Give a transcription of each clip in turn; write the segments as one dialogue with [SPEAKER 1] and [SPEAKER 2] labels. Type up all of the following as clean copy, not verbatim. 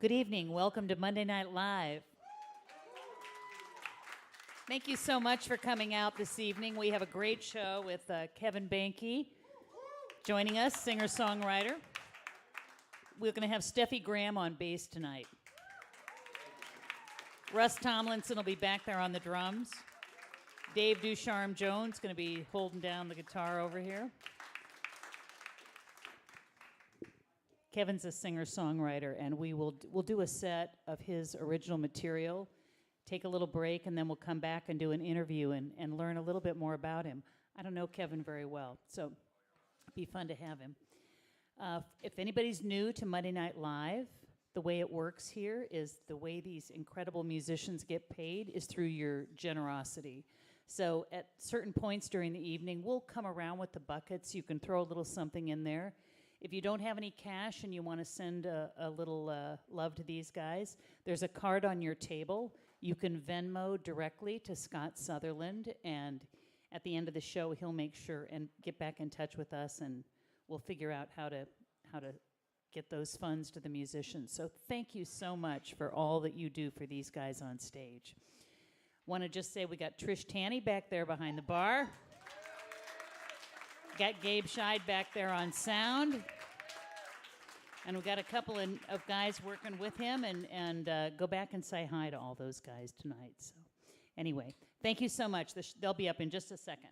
[SPEAKER 1] Good evening. Welcome to Monday Night Live. Thank you so much for coming out this evening. We have a great show with Kevin Boehnke joining us, singer-songwriter. We're going to have Steffi Graham on bass tonight. Russ Tomlinson will be back there on the drums. Dave Ducharme-Jones going to be holding down the guitar over here. Kevin's a singer-songwriter, and we'll do a set of his original material, take a little break, and then we'll come back and do an interview and learn a little bit more about him. I don't know Kevin very well, so it'd be fun to have him. If anybody's new to Monday Night Live, the way it works here is the way these incredible musicians get paid is through your generosity. So at certain points during the evening, we'll come around with the buckets. You can throw a little something in there. If you don't have any cash and you want to send a little love to these guys, there's a card on your table. You can Venmo directly to Scott Sutherland, and at the end of the show, he'll make sure and get back in touch with us, and we'll figure out how to get those funds to the musicians. So thank you so much for all that you do for these guys on stage. Want to just say we got Trish Tanny back there behind the bar. Got Gabe Scheid back there on sound. And we've got a couple of guys working with him, and go back and say hi to all those guys tonight. So anyway, thank you so much. They'll be up in just a second.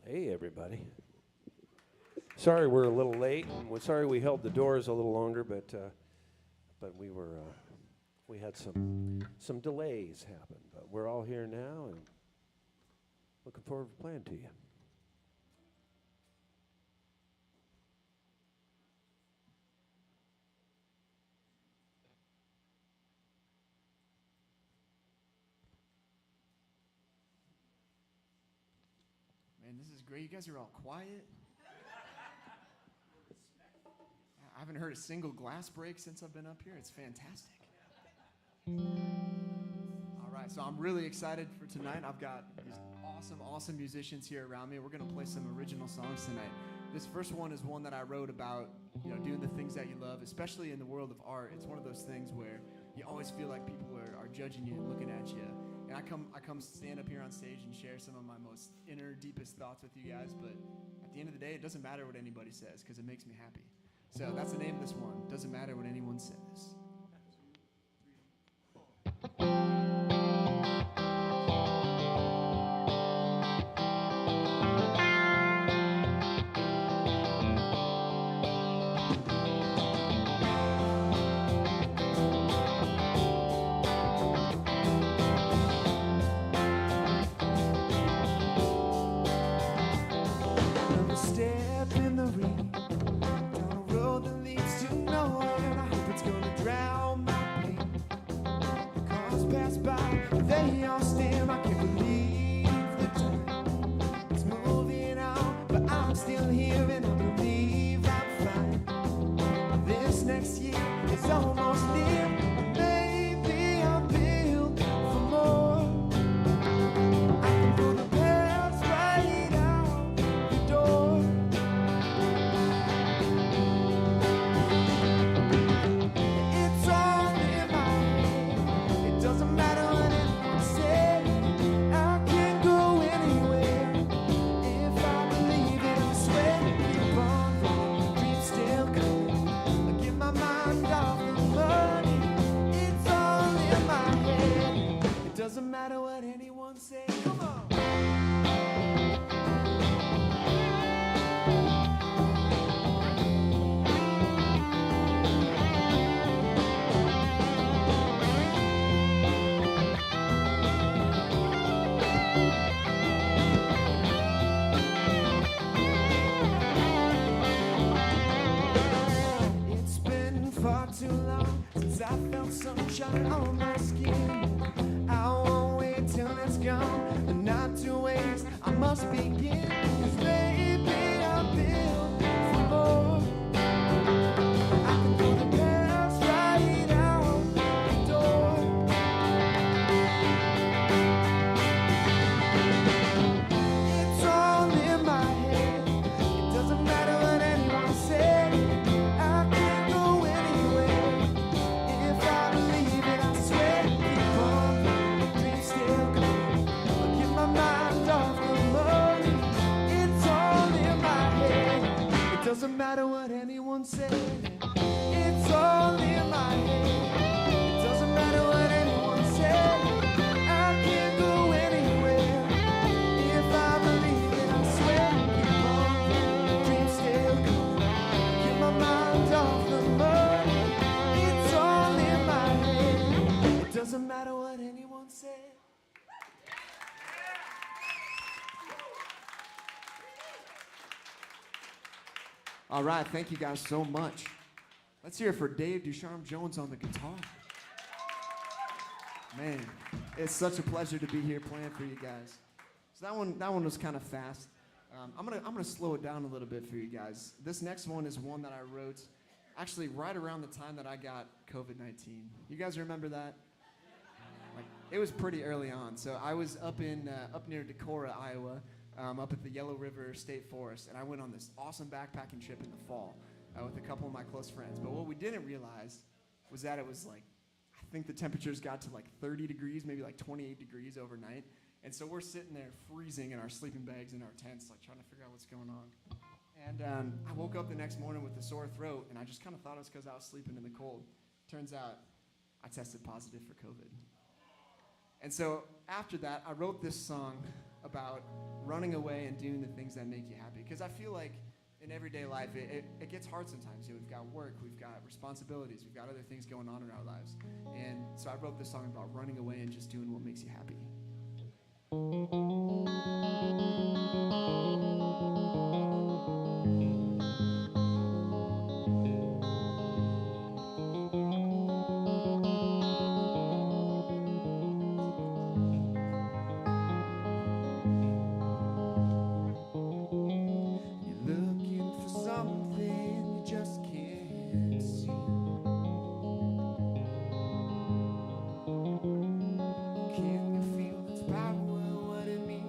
[SPEAKER 2] Hey, everybody. Sorry we're a little late, and we're sorry we held the doors a little longer, but we had some delays happen. But we're all here now, and looking forward to playing to you.
[SPEAKER 3] Man, this is great. You guys are all quiet. I haven't heard a single glass break since I've been up here. It's fantastic. All right, so I'm really excited for tonight. I've got these awesome musicians here around me. We're going to play some original songs tonight. This first one is one that I wrote about, doing the things that you love, especially in the world of art. It's one of those things where you always feel like people are judging you and looking at you. And I come stand up here on stage and share some of my most inner, deepest thoughts with you guys. But at the end of the day, it doesn't matter what anybody says because it makes me happy. So that's the name of this one. Doesn't matter what anyone says.
[SPEAKER 4] They all stand, I can't believe the time it's moving on, but I'm still here and I believe I'm fine. This next year is almost near, maybe I'm built for more. I can pull the past right out the door. It's all in my head, it doesn't matter what anyone says. I can go anywhere if I believe it. I swear, keep on going, dreams still coming. I get my mind off the money. It's all in my head. It doesn't matter what anyone says. Come on. on my skin. I won't wait till it's gone, but not to waste. I must begin, 'cause baby, I'm built for more. I can throw the past right out the door. It's all in my head. It doesn't matter what anyone said. I can go anywhere if I believe it. I swear, keep on, dreams still come. I'll get my mind off the money. It's all in my head. It doesn't matter what anyone said. It's all in my head. It doesn't matter what anyone said. I can go anywhere if I believe it. I swear, keep on, dreams still come. Get my mind off the money. It's all in my head. It doesn't matter what anyone said. All right, thank you guys so much. Let's hear it for Dave Ducharme-Jones on the guitar. Man, it's such a pleasure to be here playing for you guys. So that one was kind of fast. I'm gonna slow it down a little bit for you guys. This next one is one that I wrote actually right around the time that I got COVID-19. You guys remember that? Like, it was pretty early on. So I was up near Decorah, Iowa, up at the Yellow River State Forest, and I went on this awesome backpacking trip in the fall with a couple of my close friends. But what we didn't realize was that it was like, I think the temperatures got to like 30 degrees, maybe like 28 degrees overnight. And so we're sitting there freezing in our sleeping bags in our tents, like trying to figure out what's going on. And I woke up the next morning with a sore throat, and I just kind of thought it was because I was sleeping in the cold. Turns out I tested positive for COVID. And so after that, I wrote this song about running away and doing the things that make you happy. Because I feel like in everyday life, it gets hard sometimes. You know, we've got work, we've got responsibilities, we've got other things going on in our lives. And so I wrote this song about running away and just doing what makes you happy. Can you feel its power, what it means?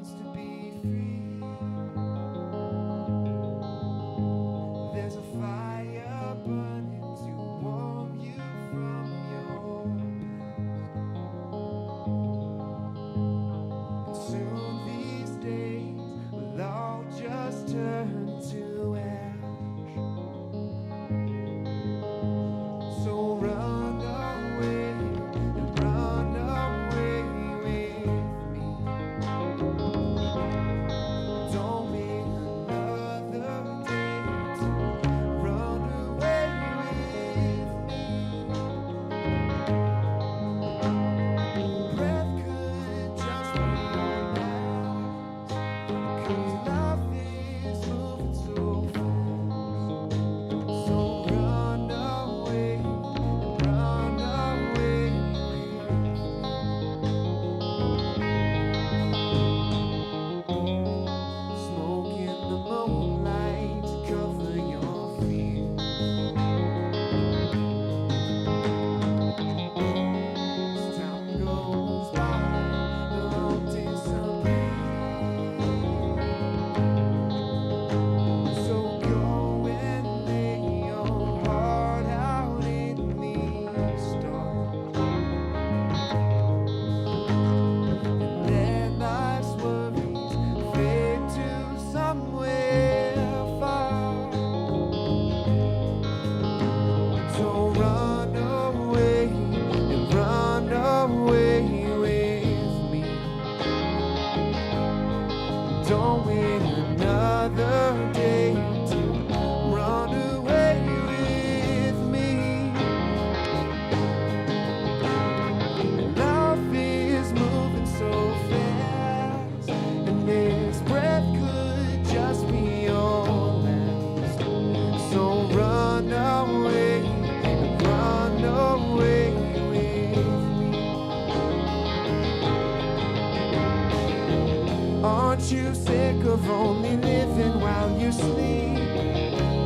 [SPEAKER 4] you sick of only living while you sleep?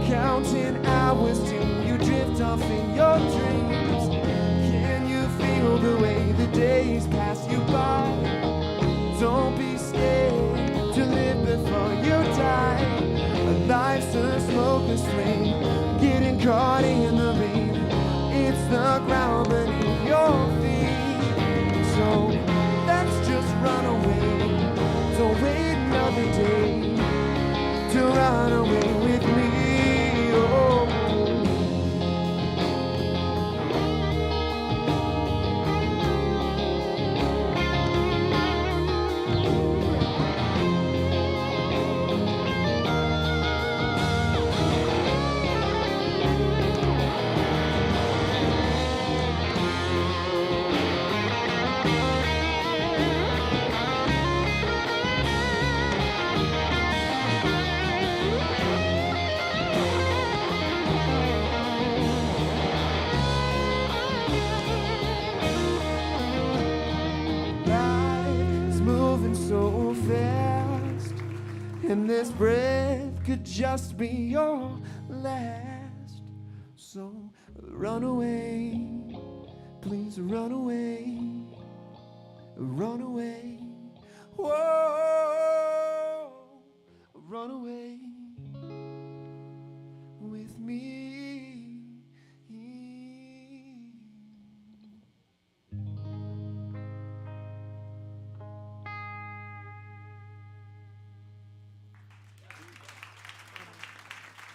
[SPEAKER 4] Counting hours till you drift off in your dreams. Can you feel the way the days pass you by? Don't be scared to live before you die. Life's a smokeless flame, getting caught in the rain. It's the ground beneath your feet. So let's just run away. Don't wait another day to run away with me. Oh. So fast, and this breath could just be your last. So run away, please run away, run away. Whoa, run away with me.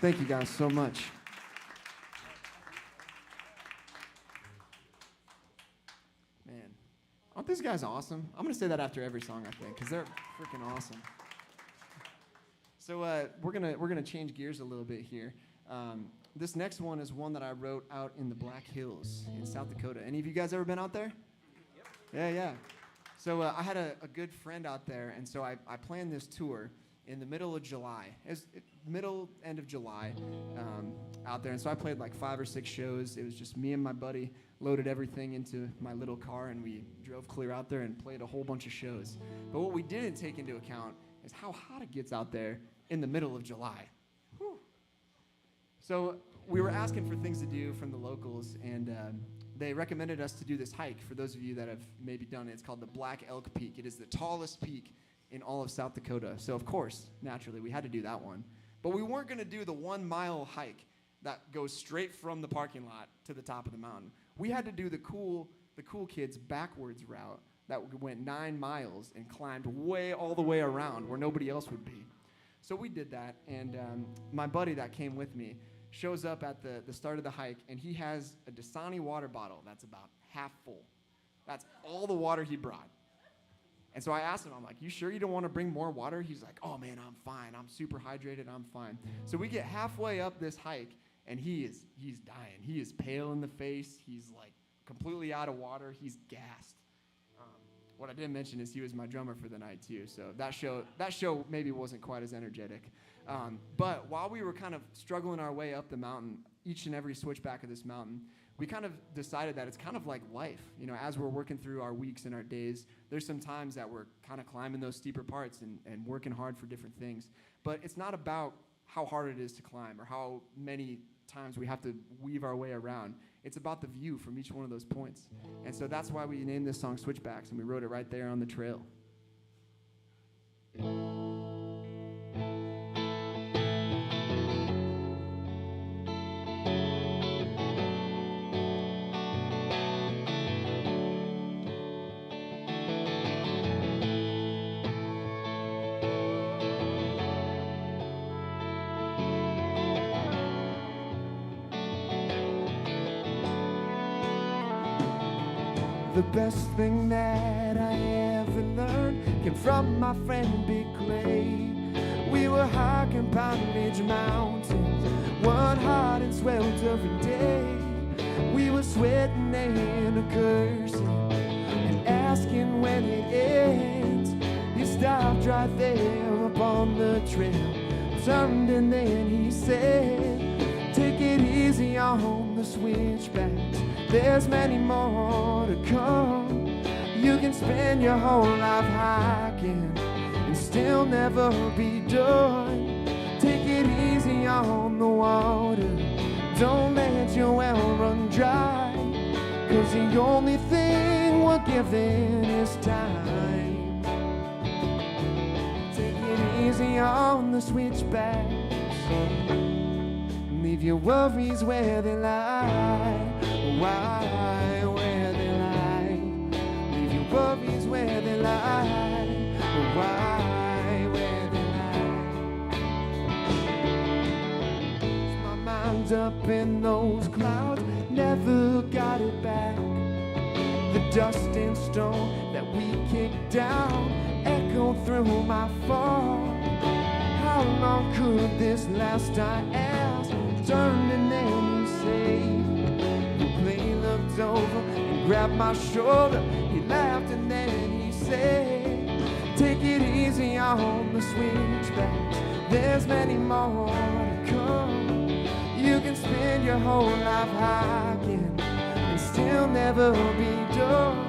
[SPEAKER 4] Thank you guys so much. Man, aren't these guys awesome? I'm gonna say that after every song, I think, because they're freaking awesome. So we're gonna change gears a little bit here. This next one is one that I wrote out in the Black Hills in South Dakota. Any of you guys ever been out there? Yep. Yeah. So I had a good friend out there, and so I planned this tour in the middle of July. End of July out there. And so I played like 5 or 6 shows. It was just me and my buddy, loaded everything into my little car, and we drove clear out there and played a whole bunch of shows. But what we didn't take into account is how hot it gets out there in the middle of July. Whew. So we were asking for things to do from the locals, and they recommended us to do this hike. For those of you that have maybe done it, it's called the Black Elk Peak. It is the tallest peak in all of South Dakota. So of course, naturally, we had to do that one. But we weren't gonna do the 1 mile hike that goes straight from the parking lot to the top of the mountain. We had to do the cool kids backwards route that went 9 miles and climbed all the way around where nobody else would be. So we did that, and my buddy that came with me shows up at the start of the hike, and he has a Dasani water bottle that's about half full. That's all the water he brought. And so I asked him, I'm like, you sure you don't want to bring more water? He's like, oh man, I'm fine. I'm super hydrated, I'm fine. So we get halfway up this hike, and he's dying. He is pale in the face. He's like completely out of water. He's gassed. What I didn't mention is he was my drummer for the night too. So that show maybe wasn't quite as energetic. But while we were kind of struggling our way up the mountain, each and every switchback of this mountain, we kind of decided that it's kind of like life. You know, as we're working through our weeks and our days, there's some times that we're kind of climbing those steeper parts and working hard for different things. But it's not about how hard it is to climb or how many times we have to weave our way around. It's about the view from each one of those points. And so that's why we named this song Switchbacks, and we wrote it right there on the trail. The best thing that I ever learned came from my friend Big Clay. We were hiking Pine Ridge Mountains, one hot and sweltering day. We were sweating and a cursing and asking when it ends. He stopped right there upon the trail, turned, and then he said, take it easy on the switchbacks. There's many more to come. You can spend your whole life hiking and still never be done. Take it easy on the water, don't let your well run dry, 'cause the only thing we're given is time. Take it easy on the switchbacks, leave your worries where they lie. Why, where they lie? Leave your worries where they lie. Why, where they lie? My mind's up in those clouds, never got it back. The dust and stone that we kicked down echo through my fall. How long could this last, I asked. Turned and then he said, the plane looked over and grabbed my shoulder. He laughed and then he said, take it easy on the switchbacks, there's many more to come. You can spend your whole life hiking and still never be done.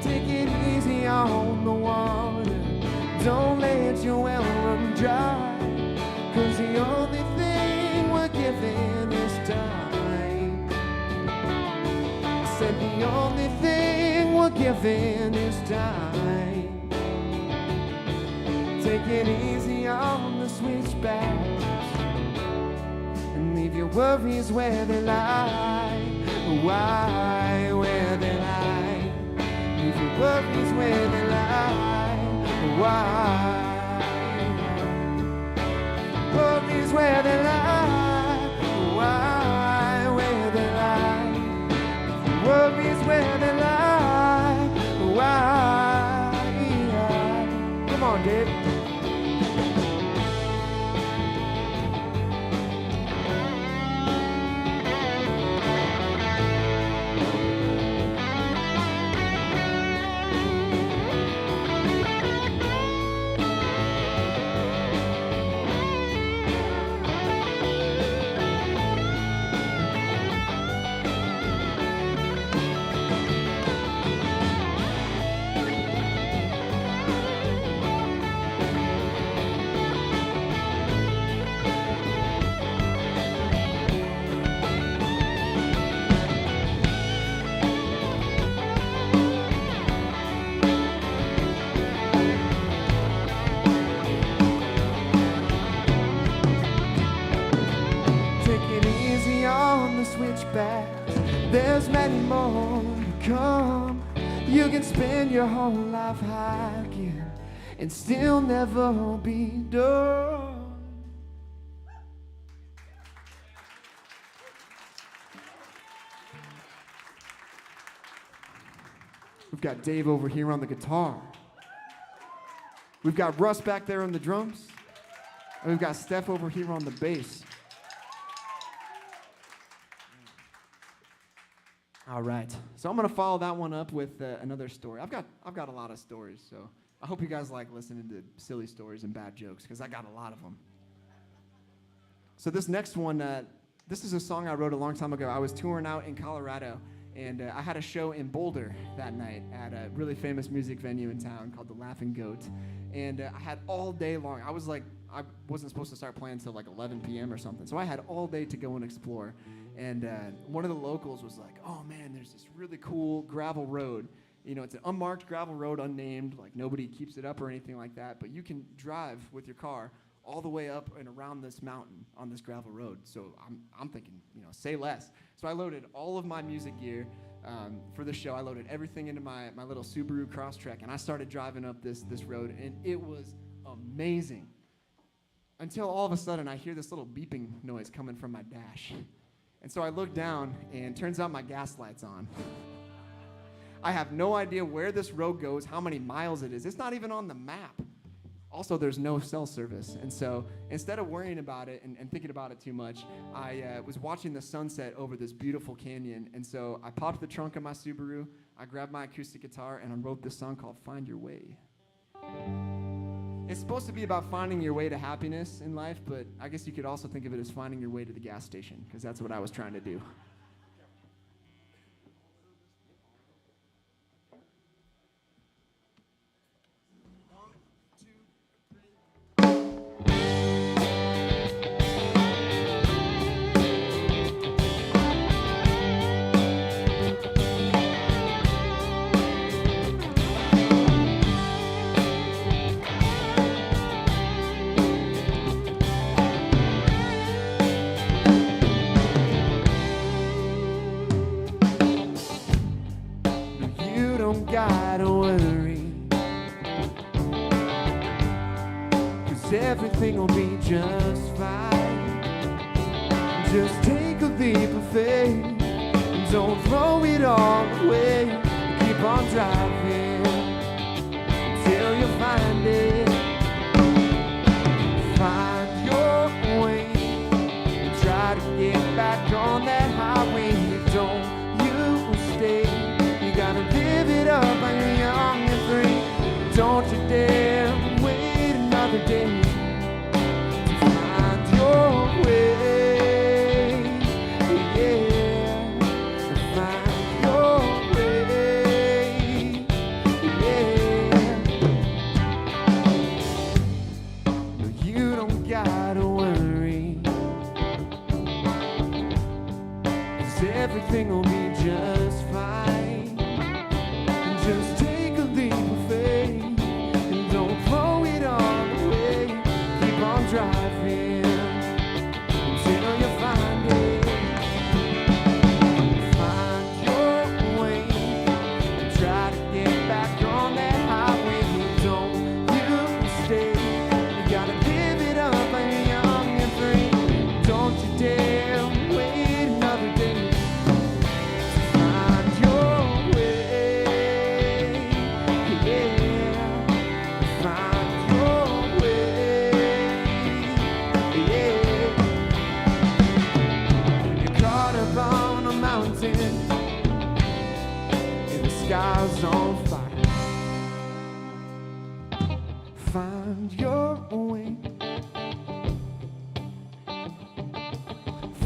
[SPEAKER 4] Take it easy on the water, don't let your well run dry, 'cause the only thing we're given is time. I said the only thing we're given is time. Take it easy on the switchbacks and leave your worries where they lie. Why, where they lie? Leave your worries where they lie. Why? Worries where they lie. Why, where they lie? Worries where they lie. Why? Come on, Dave. There's many more to come. You can spend your whole life hiking and still never be done. We've got Dave over here on the guitar. We've got Russ back there on the drums. And we've got Steph over here on the bass. All right, so I'm gonna follow that one up with another story. I've got a lot of stories, so I hope you guys like listening to silly stories and bad jokes, because I got a lot of them. So this next one, this is a song I wrote a long time ago. I was touring out in Colorado, and I had a show in Boulder that night at a really famous music venue in town called the Laughing Goat, and I had all day long. I wasn't supposed to start playing until like 11 p.m. or something, so I had all day to go and explore. And one of the locals was like, oh man, there's this really cool gravel road. You know, it's an unmarked gravel road, unnamed, like nobody keeps it up or anything like that, but you can drive with your car all the way up and around this mountain on this gravel road. So I'm thinking, you know, say less. So I loaded all of my music gear for the show. I loaded everything into my little Subaru Crosstrek, and I started driving up this road, and it was amazing. Until all of a sudden I hear this little beeping noise coming from my dash. And so I look down, and turns out my gas light's on. I have no idea where this road goes, how many miles it is. It's not even on the map. Also, there's no cell service. And so instead of worrying about it and thinking about it too much, I was watching the sunset over this beautiful canyon. And so I popped the trunk of my Subaru, I grabbed my acoustic guitar, and I wrote this song called Find Your Way. It's supposed to be about finding your way to happiness in life, but I guess you could also think of it as finding your way to the gas station, because that's what I was trying to do. don't gotta worry, 'cause everything will be just fine. Just take a leap of faith and don't throw it all away. Keep on driving till you find it. Find your way and try to get back on that highway. Don't you stay, you gotta live it up while you're young and free. Don't you dare wait another day to find your way. Everything will be just fine. And just take a leap of faith and don't throw it all away. Keep on driving until you find it. Find your way and try to get back on that highway. Don't you stay, you gotta live it up while you're young and free. Don't you dare wait another day. Sky's on fire. Find your way.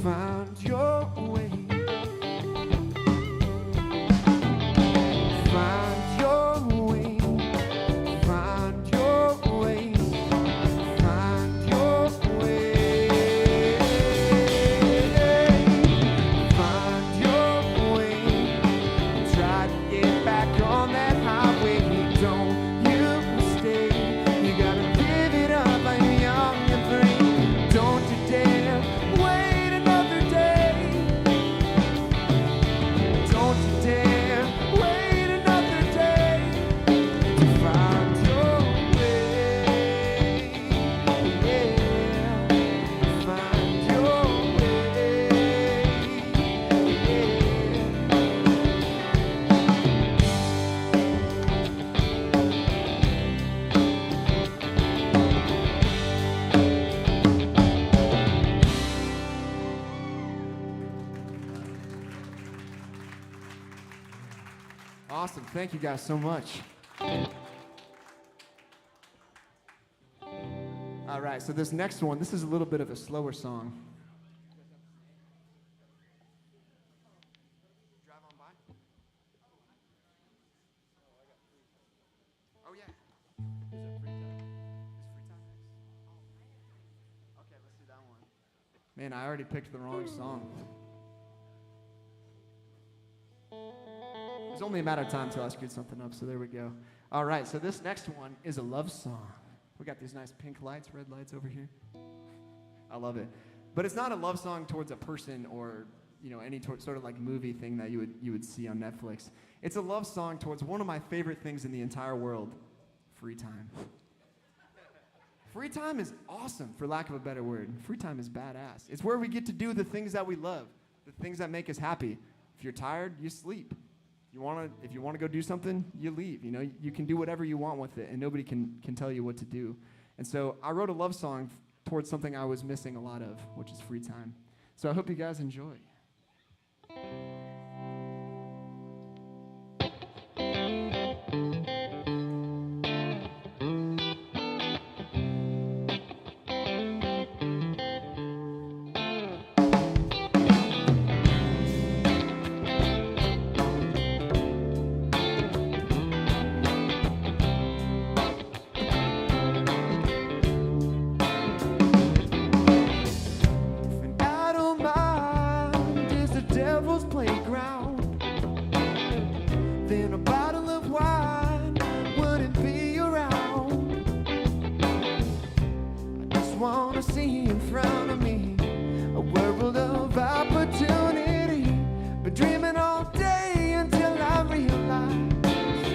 [SPEAKER 4] Find your way. Find your way. Find your way. Find your way. Find your way. Try to get back on that highway. Don't you stay, you gotta live it up while you're young and free. Don't you dare wait another day. Don't you dare wait another day to find your way. Yeah, find your way. Yeah. Awesome. Thank you guys so much. All right, so this next one, this is a little bit of a slower song. Drive on by? Oh, yeah. Is it free time? Is free time next? Oh. Okay, let's do that one. Man, I already picked the wrong song. It's only a matter of time till I screwed something up, so there we go. All right, so this next one is a love song. We got these nice pink lights, red lights over here. I love it. But it's not a love song towards a person or, you know, any sort of like movie thing that you would see on Netflix. It's a love song towards one of my favorite things in the entire world, free time. Free time is awesome, for lack of a better word. Free time is badass. It's where we get to do the things that we love, the things that make us happy. If you're tired, you sleep. If you want to go do something, you leave. You know, you can do whatever you want with it, and nobody can tell you what to do. And so I wrote a love song towards something I was missing a lot of, which is free time. So I hope you guys enjoy. Dreaming all day until I realize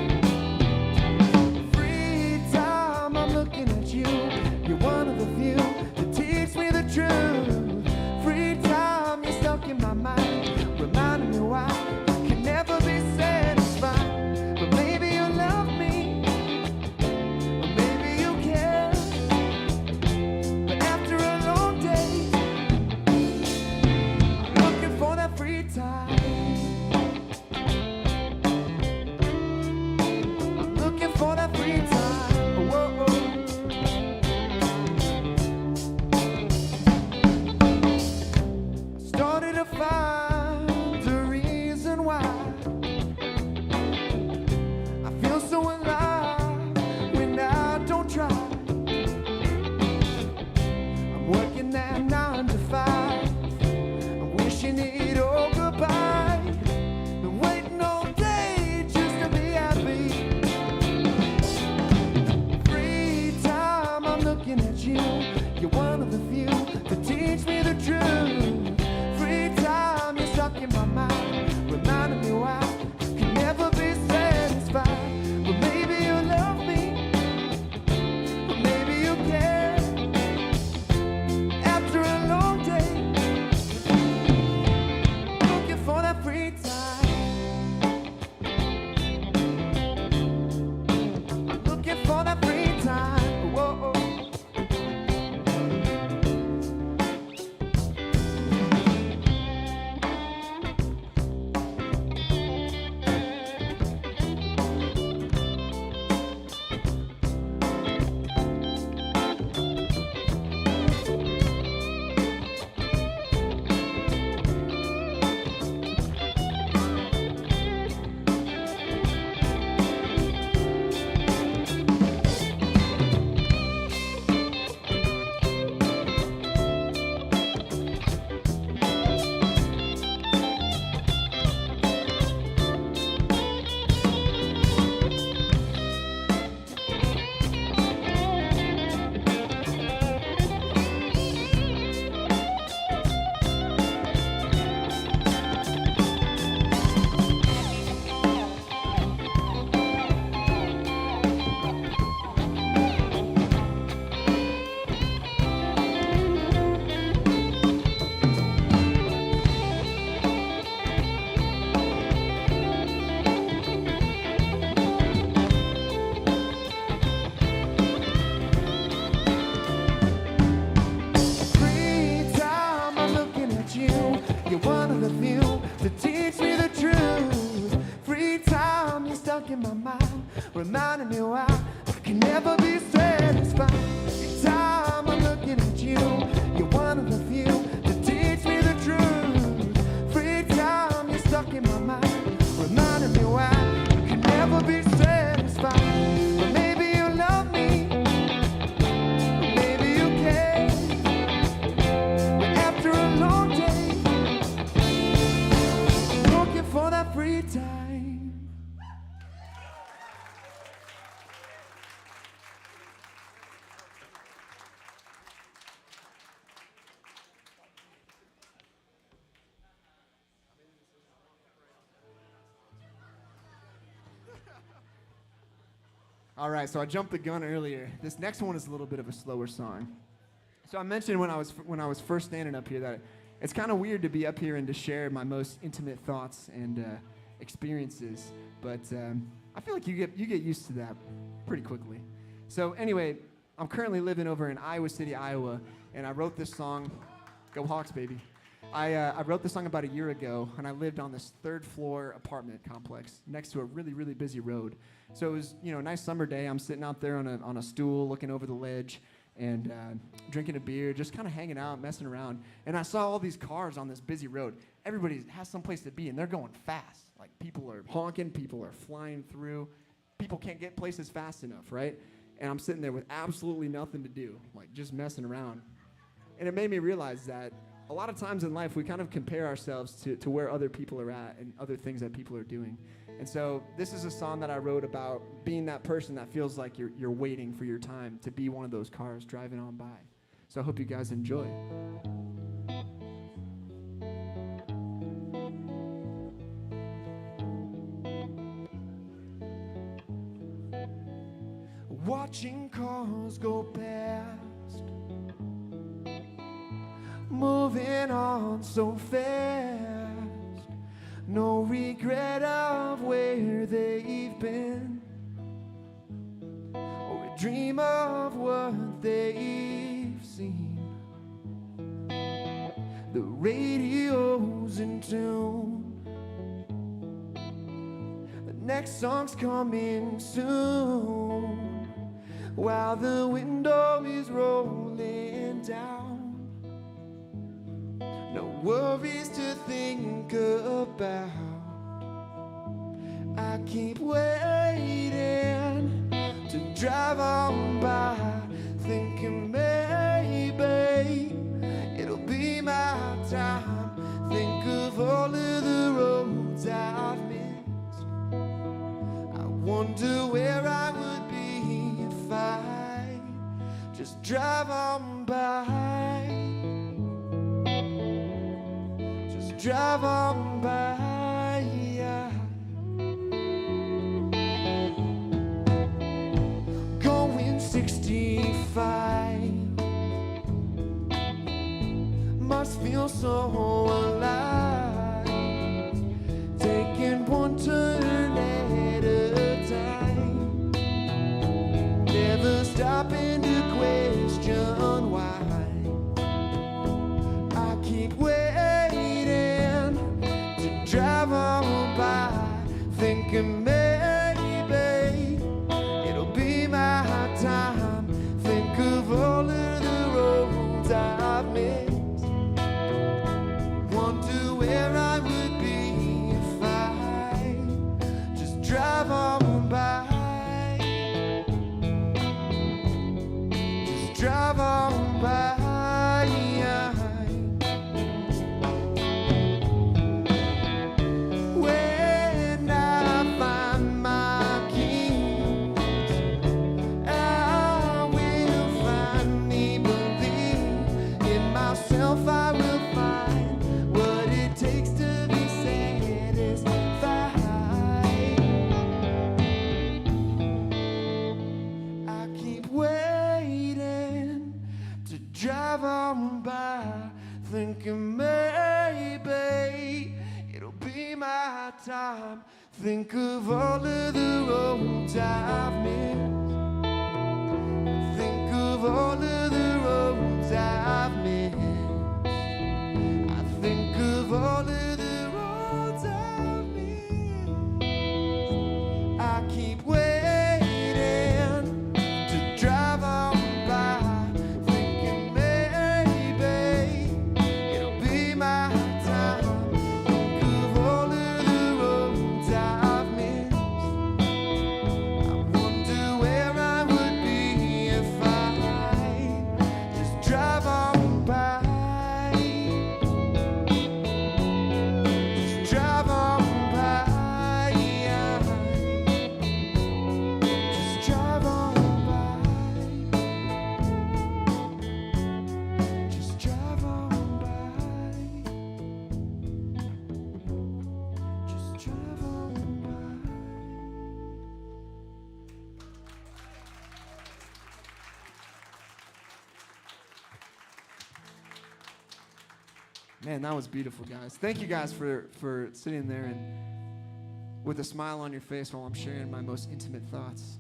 [SPEAKER 4] in my mind, reminding me why I can never be satisfied. Each time I'm looking at you, you're one of the few that teach me the truth. Free time, you're stuck in my mind, reminding me why I can never be satisfied. But maybe you love me, maybe you care. But after a long day, looking for that free time.
[SPEAKER 3] All right, so I jumped the gun earlier. This next one is a little bit of a slower song. So I mentioned when I was first standing up here that it's kind of weird to be up here and to share my most intimate thoughts and experiences, but I feel like you get used to that pretty quickly. So anyway, I'm currently living over in Iowa City, Iowa, and I wrote this song. Go Hawks, baby! I wrote this song about a year ago, and I lived on this third-floor apartment complex next to a really, really busy road. So it was, a nice summer day. I'm sitting out there on a stool looking over the ledge and drinking a beer, just kind of hanging out, messing around. And I saw all these cars on this busy road. Everybody has some place to be, and they're going fast. Like, people are honking, people are flying through. People can't get places fast enough, right? And I'm sitting there with absolutely nothing to do, like just messing around. And it made me realize that a lot of times in life, we kind of compare ourselves to where other people are at and other things that people are doing. And so this is a song that I wrote about being that person that feels like you're waiting for your time to be one of those cars driving on by. So I hope you guys enjoy.
[SPEAKER 4] Watching cars go past, moving on so fast, no regret of where they've been, or a dream of what they've seen. The radio's in tune, the next song's coming soon, while the window is rolling down. No worries to think about. I keep waiting to drive on by, thinking maybe it'll be my time. Think of all of the roads I've missed. I wonder where I would be if I just drive on by. Drive on by, going 65, must feel so alive, taking one turn at a time, never stopping to question why. I keep waiting, drive on by, thinking maybe it'll be my time. Think of all of the roads I've missed. Wonder where I would be if I just drive on by. Just drive on by. I will find what it takes to be satisfied. I keep waiting to drive on by, thinking maybe it'll be my time. Think of all of the roads I've missed. Think of all of the roads I've missed. Think of all of the roads I've missed. I keep waiting to drive on by, thinking maybe it'll be my time. Think of all of the roads I've missed. I wonder where I would be if I just drive on by. Just drive on by. Just drive on by. Just drive on by. Just drive on by. Man, that was beautiful, guys. Thank you guys for sitting there and with a smile on your face while I'm sharing my most intimate thoughts.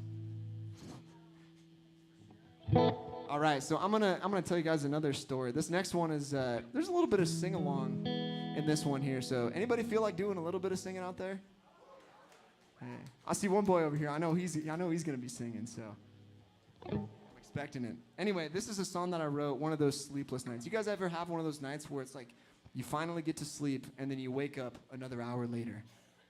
[SPEAKER 4] All right, so I'm gonna tell you guys another story. This next one is there's a little bit of sing along in this one here. So anybody feel like doing a little bit of singing out there? Hey, I see one boy over here. I know he's gonna be singing. So I'm expecting it. Anyway, this is a song that I wrote one of those sleepless nights. You guys ever have one of those nights where it's like you finally get to sleep and then you wake up another hour later?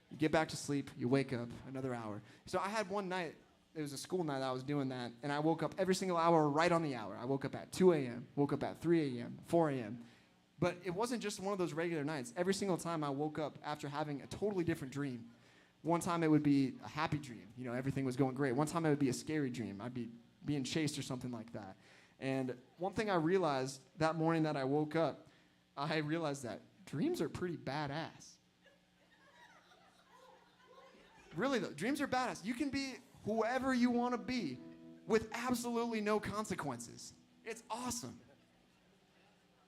[SPEAKER 4] You get back to sleep, you wake up another hour. So I had one night, it was a school night, I was doing that, and I woke up every single hour right on the hour. I woke up at 2 a.m., woke up at 3 a.m., 4 a.m. But it wasn't just one of those regular nights. Every single time I woke up after having a totally different dream. One time it would be a happy dream. You know, everything was going great. One time it would be a scary dream. I'd be being chased or something like that. And one thing I realized that morning that I woke up, I realized that dreams are pretty badass. Really though, dreams are badass. You can be whoever you want to be with absolutely no consequences. It's awesome.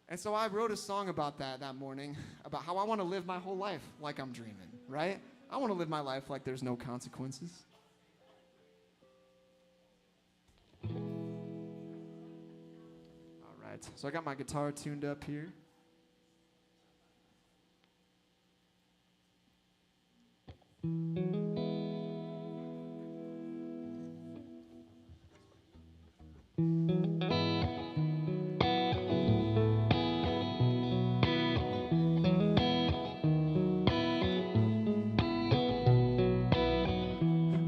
[SPEAKER 4] And so I wrote a song about that morning, about how I want to live my whole life like I'm dreaming, right? I want to live my life like there's no consequences. All right, so I got my guitar tuned up here. I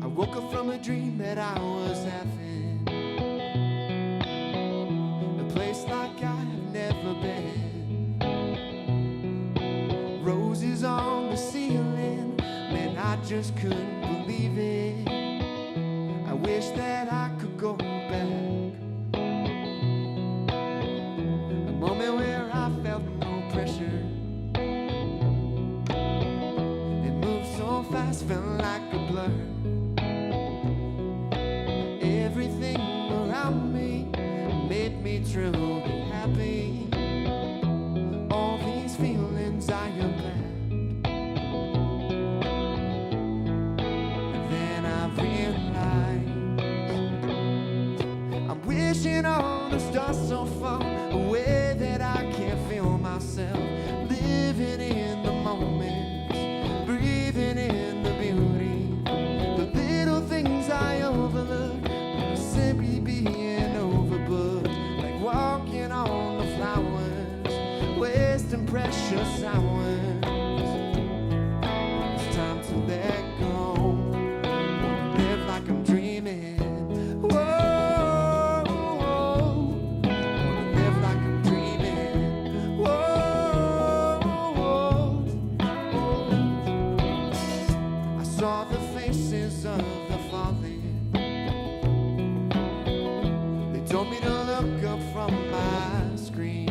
[SPEAKER 4] woke up from a dream that I was having, a place like I've never been. Roses on the ceiling, man, I just couldn't believe it. I wish that I could go back. A moment where I felt no pressure. It moved so fast, felt like a blur. Everything around me made me truly happy. All these feelings I unpacked. And then I realized I'm wishing on a star so far away that I can't feel myself living in the moment, breathing in the beauty, the little things I overlook. Simply being overbooked, like walking on the flowers, wasting precious hours. It's time to let go, wanna live like I'm dreaming. Whoa, wanna live like I'm dreaming. Whoa, I saw the faces of the fallen. Told me to look up from my screen,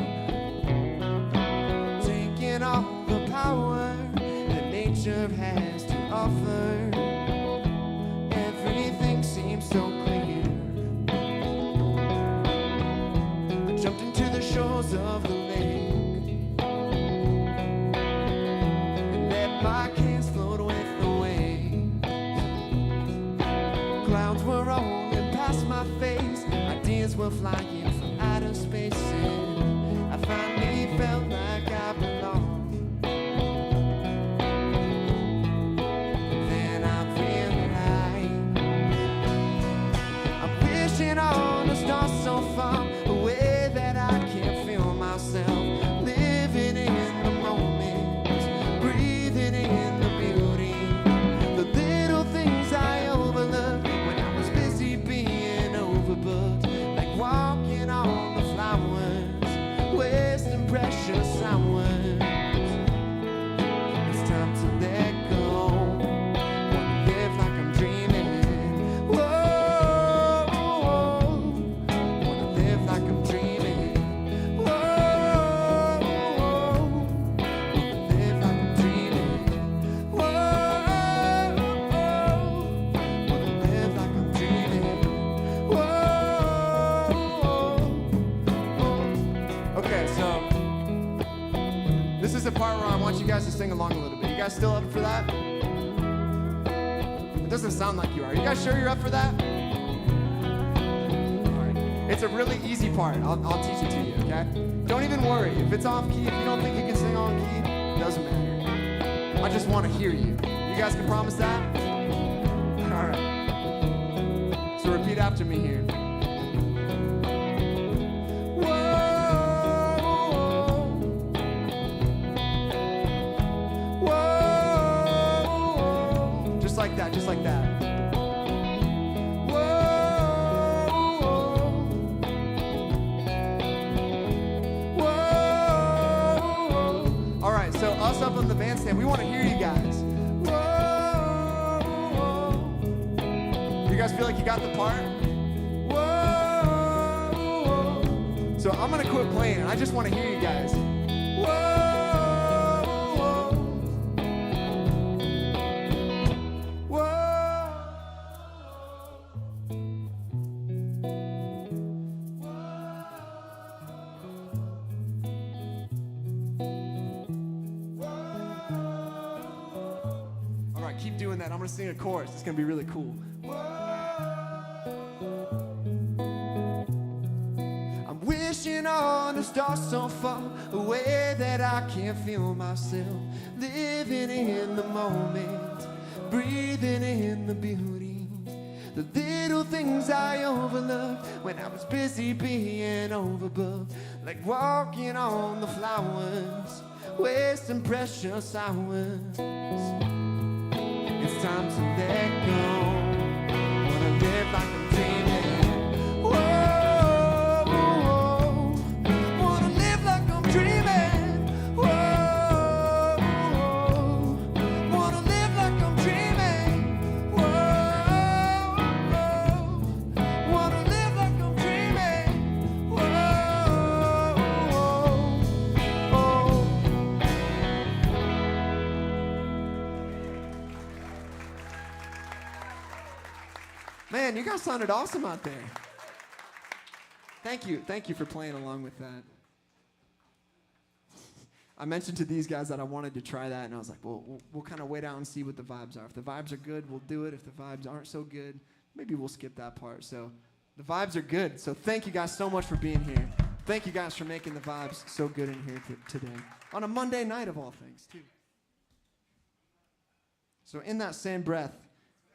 [SPEAKER 4] taking all the power that nature has to offer. Everything seems so clear. I jumped into the shores of the lake and let my hands float with the waves. Clouds were rolling past my face, ideas were flying from outer space, and I finally felt like I belonged. Then I realized
[SPEAKER 3] want you guys to sing along a little bit. You guys still up for that? It doesn't sound like you are. You guys sure you're up for that? All right. It's a really easy part. I'll teach it to you, okay? Don't even worry. If it's off key, if you don't think you can sing on key, it doesn't matter. I just want to hear you. You guys can promise that? All right. So repeat after me here. Just like that, just like that. All right, so us up on the bandstand, we want to hear you guys. You guys feel like you got the part? So I'm gonna quit playing. I just want to hear you guys. All right, keep doing that. I'm gonna sing a chorus. It's gonna be really cool. I'm wishing on a star so far away that I can't feel myself living in the moment, breathing in the beauty, the little things I overlooked when I was busy being overbooked, like walking on the flowers, wasting precious hours. It's time to let go. Wanna live like I'm dreaming. Whoa, wanna live like I'm dreaming. Whoa, wanna live like I'm dreaming. Whoa, wanna live like I'm dreaming. Man, you guys sounded awesome out there. Thank you for playing along with that. I mentioned to these guys that I wanted to try that, and I was like, well, we'll kind of wait out and see what the vibes are. If the vibes are good, we'll do it. If the vibes aren't so good, maybe we'll skip that part. So the vibes are good. So thank you guys so much for being here. Thank you guys for making the vibes so good in here today. On a Monday night of all things, too. So in that same breath,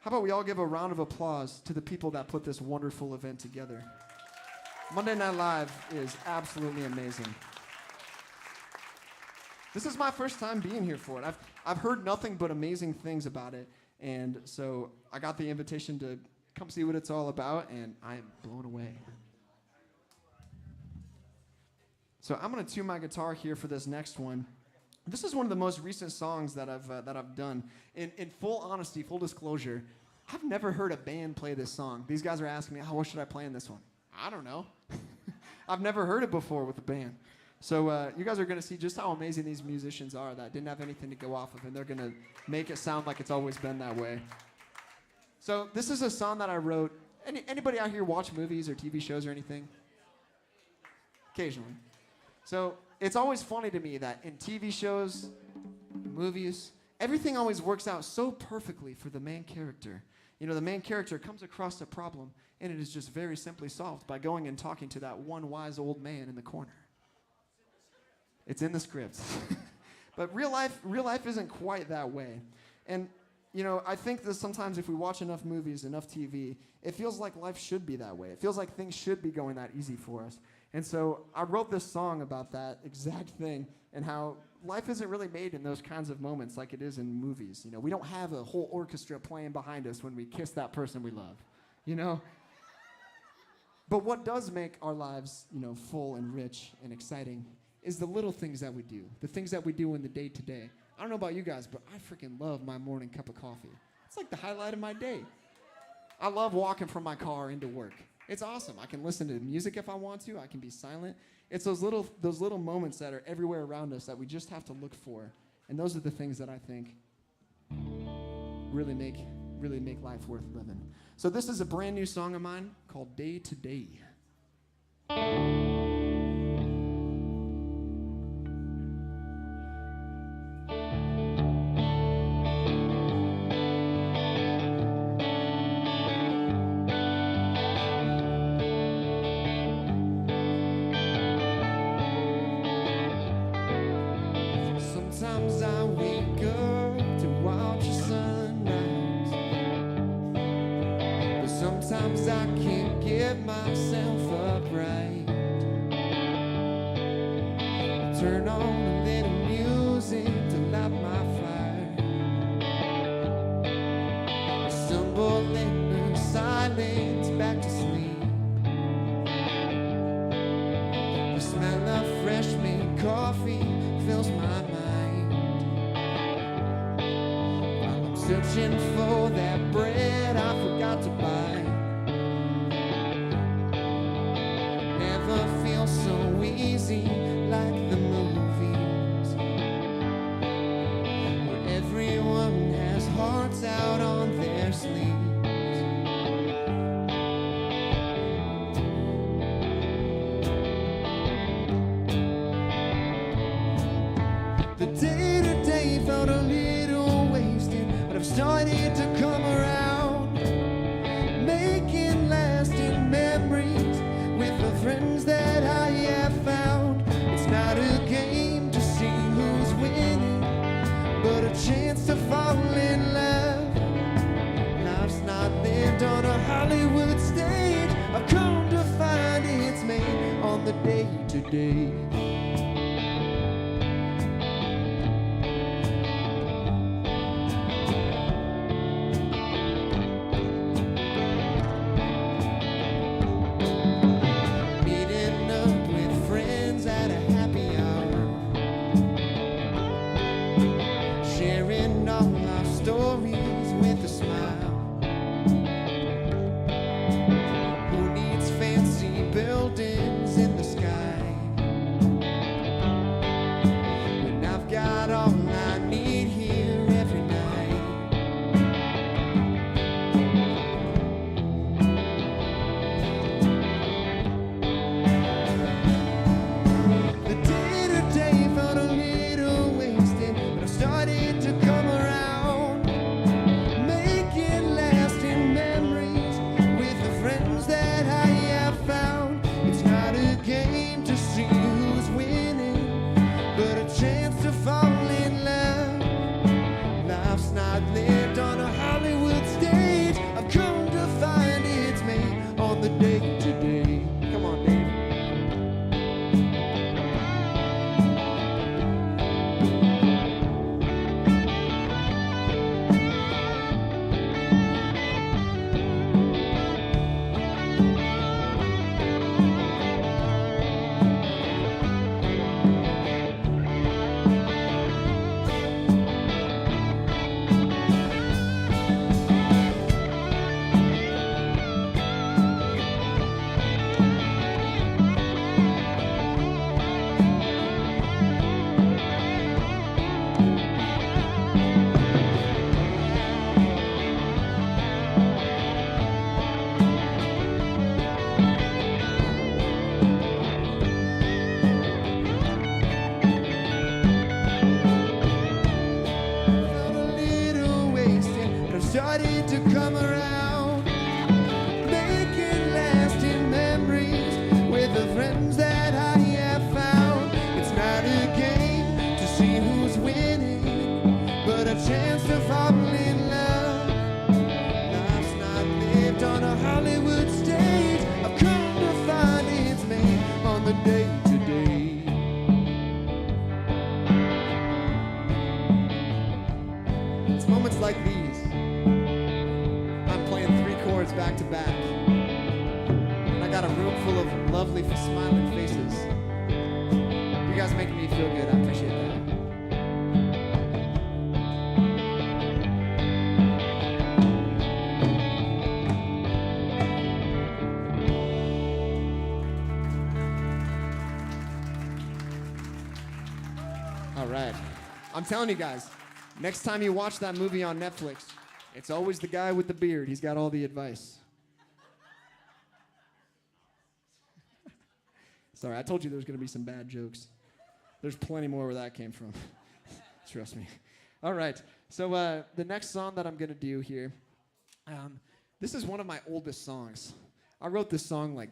[SPEAKER 3] how about we all give a round of applause to the people that put this wonderful event together. Monday Night Live is absolutely amazing. This is my first time being here for it. I've heard nothing but amazing things about it, and so I got the invitation to come see what it's all about, and I am blown away. So I'm going to tune my guitar here for this next one. This is one of the most recent songs that I've done. In full honesty, full disclosure, I've never heard a band play this song. These guys are asking me, what should I play in this one? I don't know. I've never heard it before with a band. So you guys are going to see just how amazing these musicians are that didn't have anything to go off of, and they're going to make it sound like it's always been that way. So this is a song that I wrote. Anybody out here watch movies or TV shows or anything? Occasionally. So it's always funny to me that in TV shows, movies, everything always works out so perfectly for the main character. You know, the main character comes across a problem, and it is just very simply solved by going and talking to that one wise old man in the corner. It's in the script. But real life isn't quite that way. And, you know, I think that sometimes if we watch enough movies, enough TV, it feels like life should be that way. It feels like things should be going that easy for us. And so I wrote this song about that exact thing and how life isn't really made in those kinds of moments like it is in movies. You know, we don't have a whole orchestra playing behind us when we kiss that person we love, you know? But what does make our lives, you know, full and rich and exciting is the little things that we do, the things that we do in the day-to-day. I don't know about you guys, but I freaking love my morning cup of coffee. It's like the highlight of my day. I love walking from my car into work. It's awesome. I can listen to music if I want to. I can be silent. It's those little moments that are everywhere around us that we just have to look for. And those are the things that I think really make life worth living. So this is a brand new song of mine called Day to Day.
[SPEAKER 4] Sometimes I can't get myself upright. Turn on a little music to light my fire. I stumble in the silence back to sleep. The smell of fresh made coffee fills my mind. While I'm searching for that bread I forgot to buy. Never feels so easy like the movies, where everyone has hearts out on their sleeves. The day-to-day felt a little wasted, but I've started to come around, making lasting memories with the friends that I have found. It's not a game to see who's winning, but a chance to fall in love. Life's not lived on a Hollywood stage. I've come to find it's made on the day-to-day. Meeting up with friends at a happy hour, sharing all our stories with a smile. Who needs fancy buildings in the sky when I've got all I need here every night? The day-to-day felt a little wasted, but I started to come around, making lasting memories with the friends that I have found. It's not a game to see who's winning, but a chance to fall in love. Life's not lived on a Hollywood stage. I've come to find it's made on the day-to-day. Come on, Dave. Felt a little wasted, but I've started to come around, making lasting memories with the friends that I have found. It's not a game to see who's winning, but a chance to fall in love. Life's not lived on a Hollywood stage. I've come to find it's made on the day-to-day. It's moments like these. I'm playing 3 chords back to back, and I got a room full of lovely smiling faces. You guys making me feel good. I appreciate that. All right. I'm telling you guys, next time you watch that movie on Netflix, it's always the guy with the beard. He's got all the advice. Sorry, I told you there was going to be some bad jokes. There's plenty more where that came from. Trust me. All right. So the next song that I'm going to do here, this is one of my oldest songs. I wrote this song like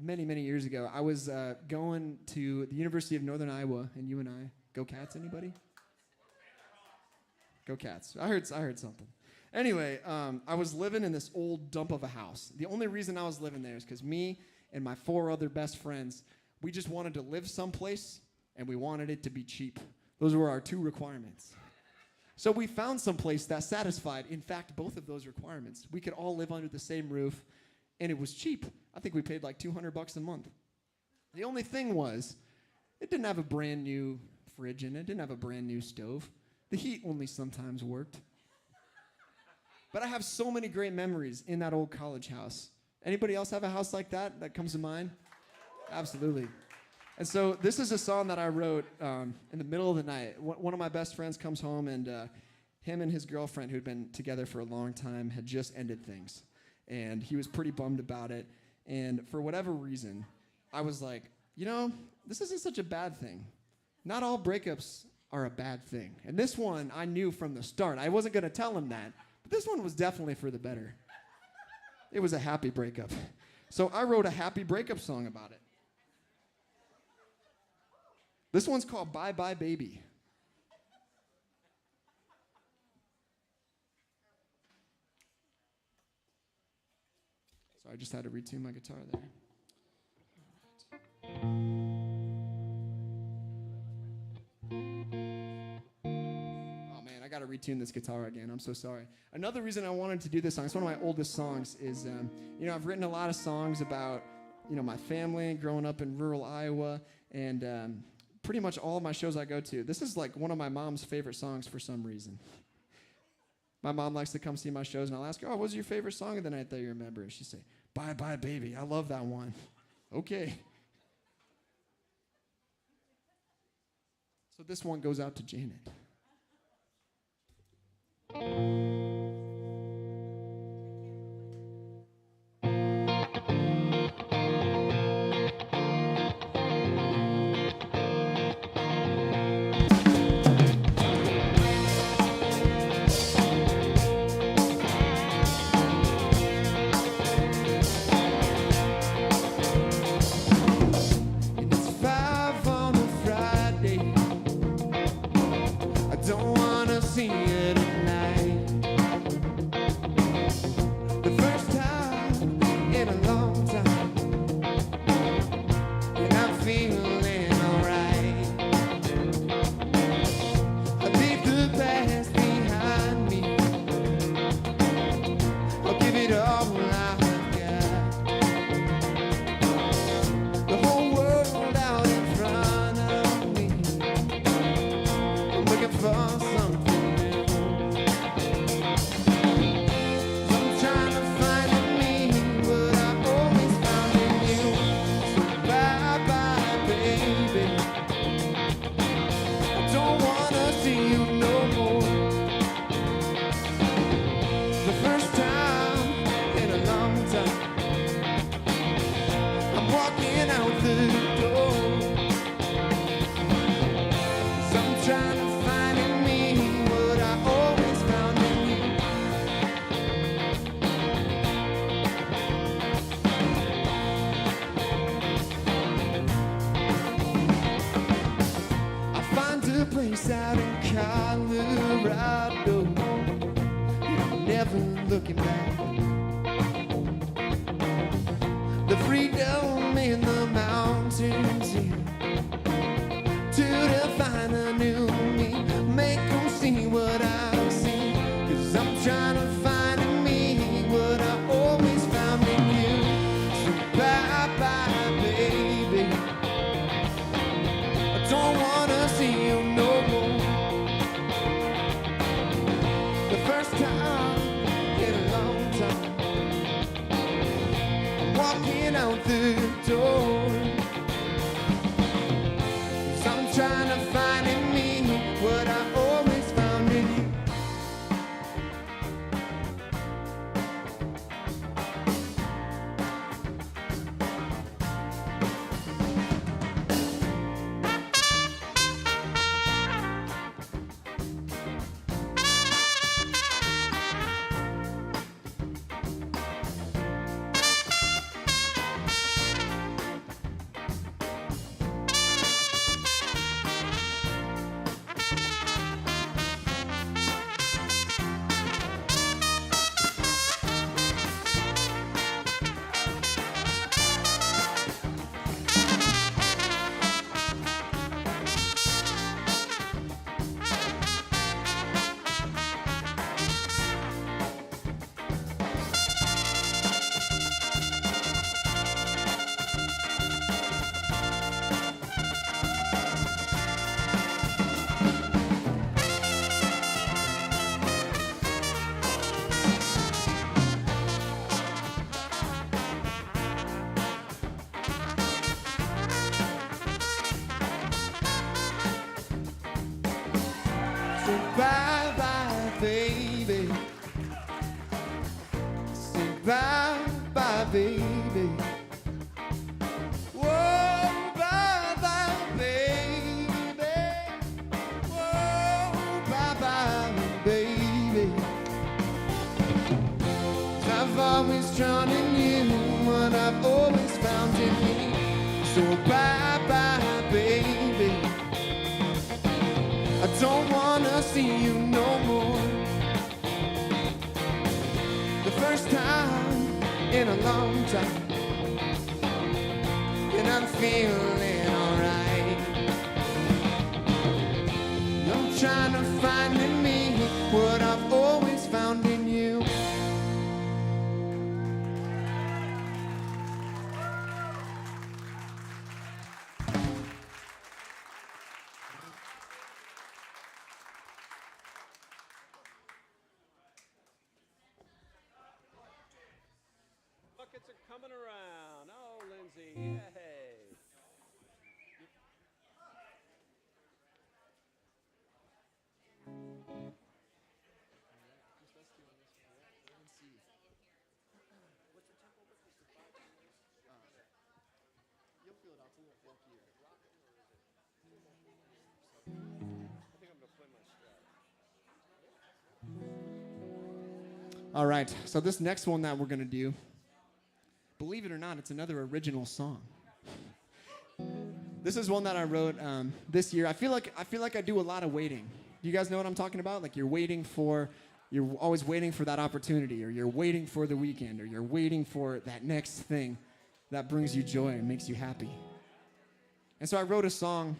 [SPEAKER 4] many, many years ago. I was going to the University of Northern Iowa, and UNI. Go Cats, anybody? Go Cats. I heard something.
[SPEAKER 3] Anyway, I was living in this old dump of a house. The only reason I was living there is because me and my 4 other best friends, we just wanted to live someplace, and we wanted it to be cheap. Those were our 2 requirements. So we found some place that satisfied, in fact, both of those requirements. We could all live under the same roof, and it was cheap. I think we paid like $200 a month. The only thing was, it didn't have a brand new fridge in it. It didn't have a brand new stove. The heat only sometimes worked. But I have so many great memories in that old college house. Anybody else have a house like that comes to mind? Absolutely. And so this is a song that I wrote in the middle of the night. One of my best friends comes home, and him and his girlfriend, who'd been together for a long time, had just ended things. And he was pretty bummed about it. And for whatever reason, I was like, you know, this isn't such a bad thing. Not all breakups are a bad thing. And this one, I knew from the start. I wasn't going to tell him that. But this one was definitely for the better. It was a happy breakup. So I wrote a happy breakup song about it. This one's called Bye Bye Baby. So I just had to retune my guitar there. I got to retune this guitar again. I'm so sorry. Another reason I wanted to do this song, it's one of my oldest songs, is, I've written a lot of songs about, my family growing up in rural Iowa, and pretty much all of my shows I go to. This is like one of my mom's favorite songs for some reason. My mom likes to come see my shows, and I'll ask her, what's your favorite song of the night that you remember? She'll say, Bye Bye Baby. I love that one. Okay. So this one goes out to Janet. Out in Colorado, never looking back. The freedom in the mountains, to define a new me, make them see what I see. 'Cause I'm trying to find in me what I always found in you. So bye bye, baby. I don't wanna see you no more. The first time in a long time, I'm walking out the door. 'Cause I'm trying to find in me what I always found in you.
[SPEAKER 4] bye-bye, baby. Say bye-bye, baby. Whoa, bye-bye, baby. Whoa, bye-bye, baby. 'Cause I've always drawn in you what I've always found in me. So bye-bye, baby. I don't wanna see you no more. The first time in a long time, and I'm feeling alright. I'm trying to find in me what I've always found in you.
[SPEAKER 2] Buckets are coming around. Oh, Lindsay, yay.
[SPEAKER 3] All right, so this next one that we're gonna do, believe it or not, it's another original song. This is one that I wrote this year. I feel like I do a lot of waiting. You guys know what I'm talking about? Like you're always waiting for that opportunity, or you're waiting for the weekend, or you're waiting for that next thing that brings you joy and makes you happy. And so I wrote a song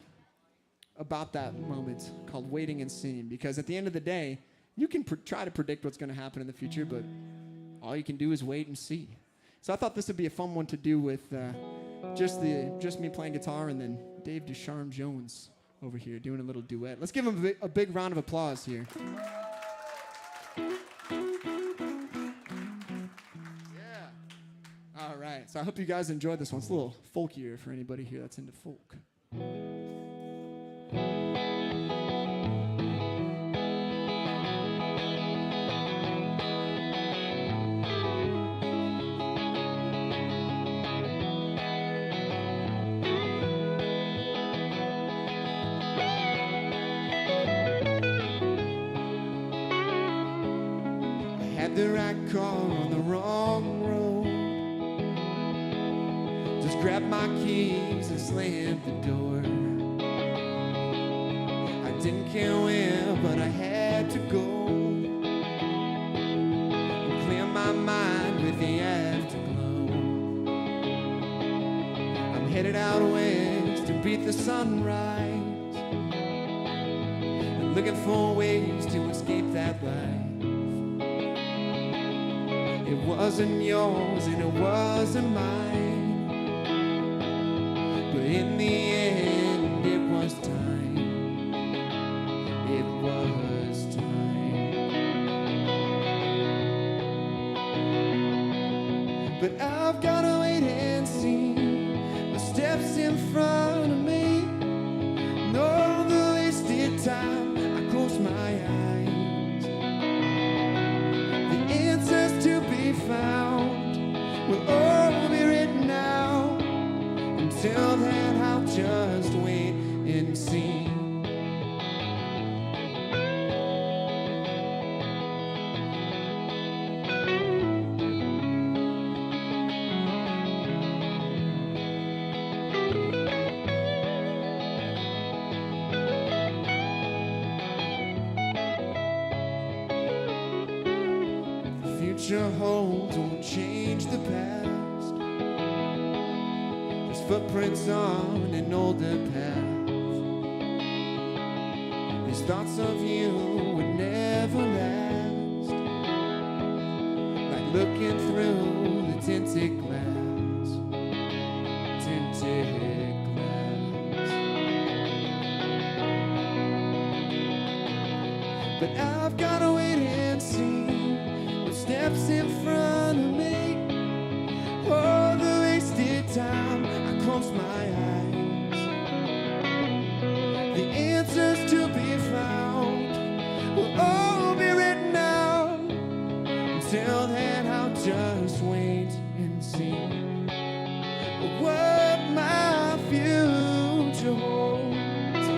[SPEAKER 3] about that moment called Waiting and Seeing, because at the end of the day, you can try to predict what's going to happen in the future, but all you can do is wait and see. So I thought this would be a fun one to do with just me playing guitar, and then Dave Ducharme-Jones over here doing a little duet. Let's give him a big round of applause here. Yeah. All right. So I hope you guys enjoyed this one. It's a little folkier for anybody here that's into folk. The right car on the wrong road. Just grabbed my keys and slammed the door. I didn't care where, but I had to go and clear my mind with the afterglow. I'm headed out west to beat the sunrise, and looking for ways to escape that life. It wasn't yours and it wasn't mine, but in the end it was time. It was time. But I've gotta wait and see the steps in front of me, and all the wasted time. I close my eyes. The answers to be found will all be written out. Until then, I'll just wait and see. Future holds won't change the past. There's footprints on an older path. These thoughts of you would never last, like looking through the tinted glass. Tinted glass. But I've gotta wait and see steps in front of me. All the wasted time, I close my eyes. The answers to be found
[SPEAKER 4] wait and see what my future holds.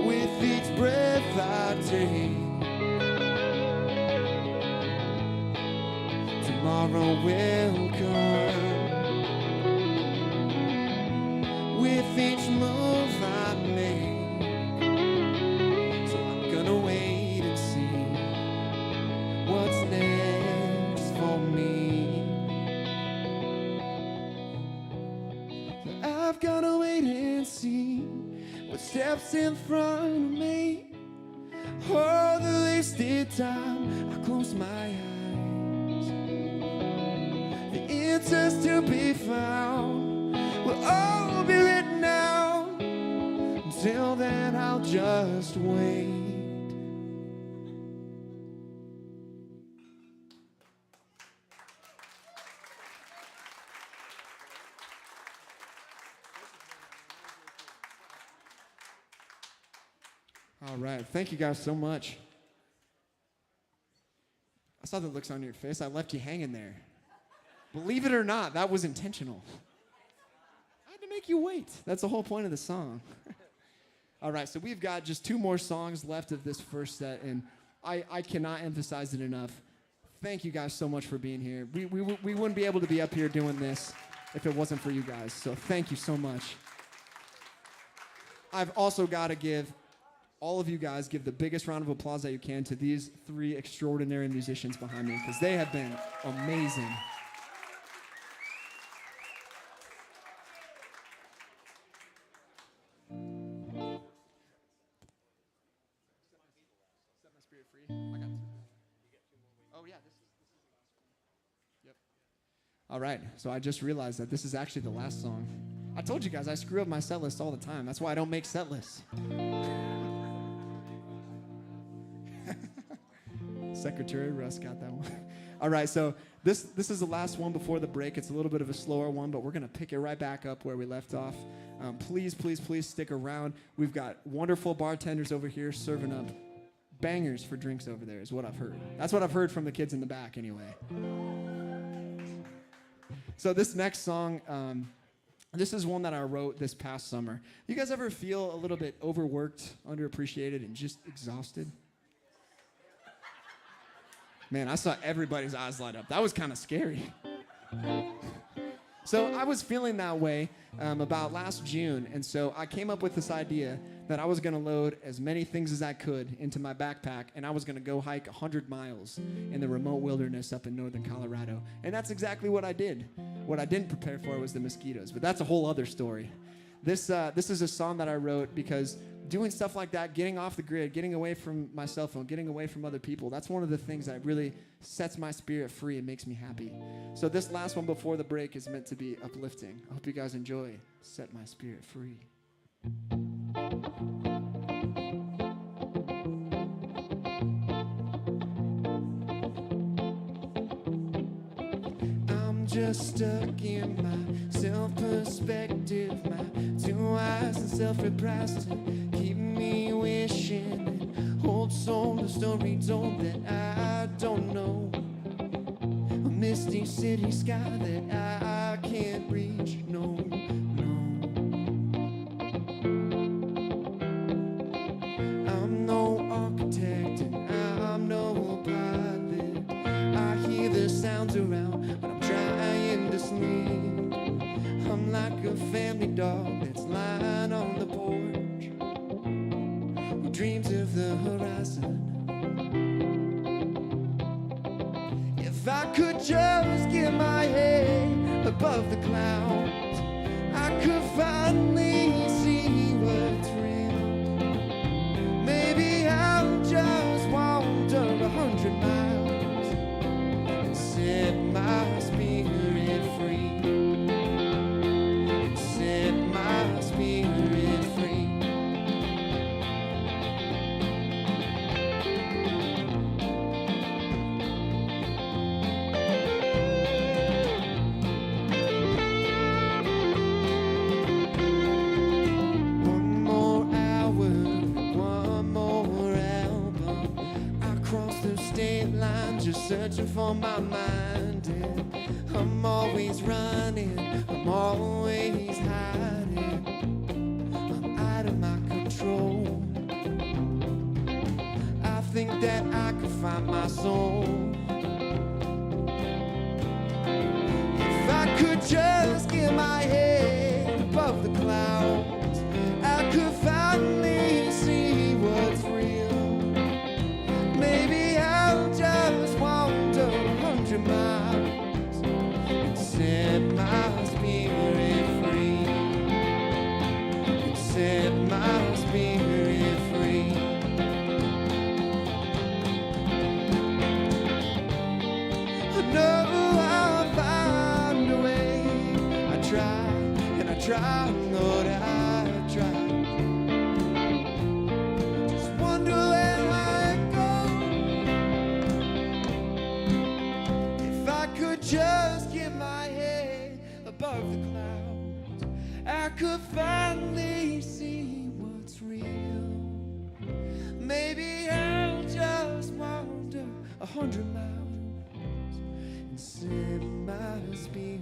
[SPEAKER 4] With each breath I take, tomorrow will come. With each move I make, so I'm gonna wait and see what's next for me. So I've gotta wait and see what steps in front of me. Oh, the wasted time, I close my eyes. The answers to be found will all be written out. Until then, I'll just wait. All right, thank you guys so much. I saw the looks on your face. I left you hanging there. Believe it or not, that was intentional. I had to make you wait. That's the whole point of the song. All right, so we've got just 2 more songs left of this first set, and I cannot emphasize it enough. Thank you guys so much for being here. We wouldn't be able to be up here doing this if it wasn't for you guys, so thank you so much. I've also got to give all of you guys, give the biggest round of applause that you can to these 3 extraordinary musicians behind me, because they have been amazing. All right, so I just realized that this is actually the last song. I told you guys I screw up my set list all the time. That's why I don't make set lists. Secretary Russ got that one. All right, so this is the last one before the break. It's a little bit of a slower one, but we're going to pick it right back up where we left off. Please, please, please stick around. We've got wonderful bartenders over here serving up bangers for drinks over there is what I've heard. That's what I've heard from the kids in the back anyway. So this next song, this is one that I wrote this past summer. You guys ever feel a little bit overworked, underappreciated, and just exhausted? Man, I saw everybody's eyes light up. That was kind of scary. So I was feeling that way about last June, and so I came up with this idea that I was going to load as many things as I could into my backpack, and I was going to go hike 100 miles in the remote wilderness up in northern Colorado. And that's exactly what I did. What I didn't prepare for was the mosquitoes, but that's a whole other story. This is a song that I wrote because doing stuff like that, getting off the grid, getting away from my cell phone, getting away from other people, that's one of the things that really sets my spirit free and makes me happy. So this last one before the break is meant to be uplifting. I hope you guys enjoy Set My Spirit Free. I'm just stuck in my self-perspective, my 2 eyes and self-repressed keep me wishing and hold soul a story told that I don't know, a misty city sky that I can't reach, no, no. I'm no architect and I'm no pilot. I hear the sounds around, but I'm trying to sleep. I'm like a family dog that's lying on the porch, who dreams of the horizon. If I could just get my head above the clouds, I could finally see what's real. Maybe I'll just wander 100 miles and set my spirit free. Set my spirit free. One more hour, one more album. I crossed the state line just searching for my mind, and I'm always hiding. I'm out of my control. I think that I could find my soul if I could just get my head above the clouds. I could finally see what's real. Maybe I'll just wander 100 miles and set my spirit free. And set my spirit free. I know I'll find a way. I try and I try, Lord, I try. Just wonder where I go. If I could just get my head above the clouds, I could finally see what's real. Maybe I'll just wander 100 miles and set my spirit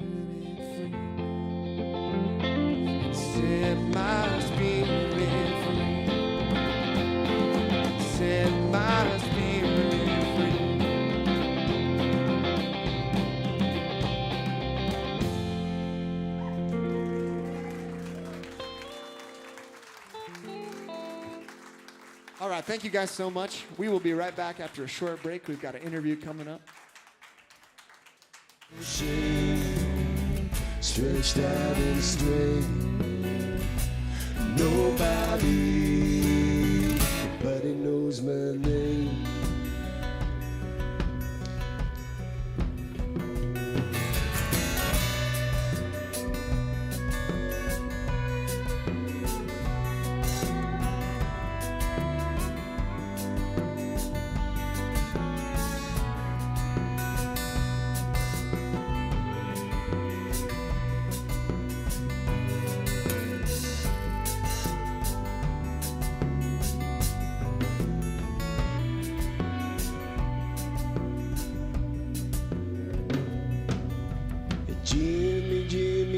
[SPEAKER 4] free. And set my spirit free. Set my spirit free. All right, thank you guys so much. We will be right back after a short break. We've got an interview coming up.
[SPEAKER 5] Stretched out and straight. Nobody knows my name.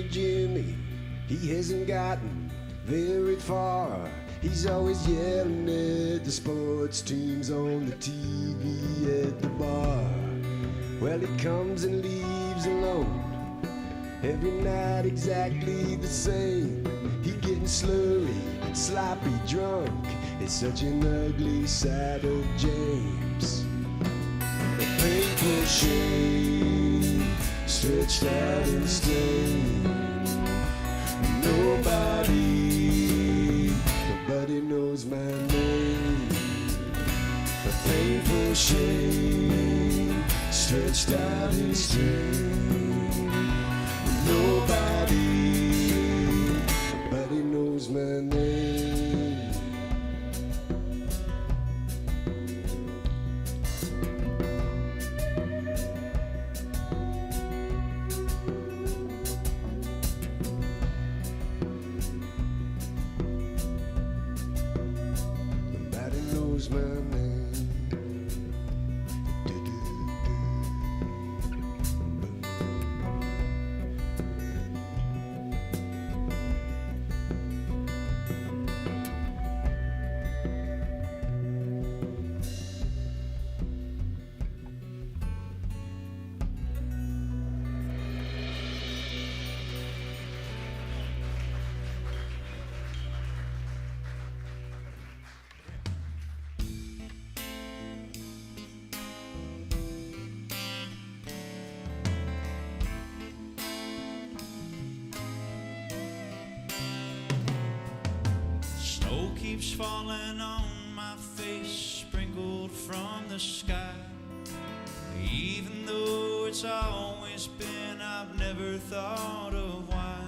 [SPEAKER 5] Jimmy, he hasn't gotten very far. He's always yelling at the sports teams on the TV at the bar. Well, he comes and leaves alone every night exactly the same. He getting slurry, sloppy, drunk. It's such an ugly side of James. A painful shame, stretched out and stained. Nobody knows my name. A painful shame, stretched out and stained. Nobody knows my name. Nobody knows my name.
[SPEAKER 6] Snow keeps falling on my face, sprinkled from the sky. Even though it's always been, I've never thought of why.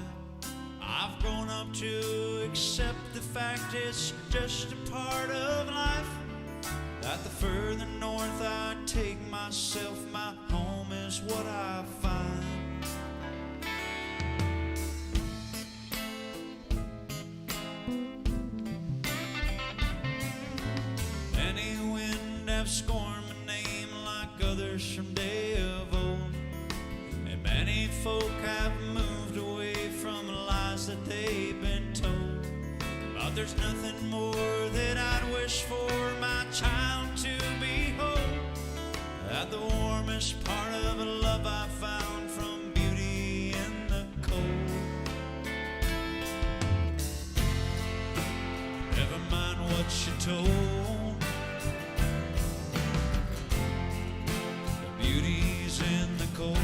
[SPEAKER 6] I've grown up to accept the fact it's just a part of life. That the further north I take myself, my home is what I find. Any wind have scorned my name like others from day of old, and many folk have moved away there's nothing more that I'd wish for my child to behold. At the warmest part of a love I found from beauty in the cold. Never mind what you told. The beauty's in the cold.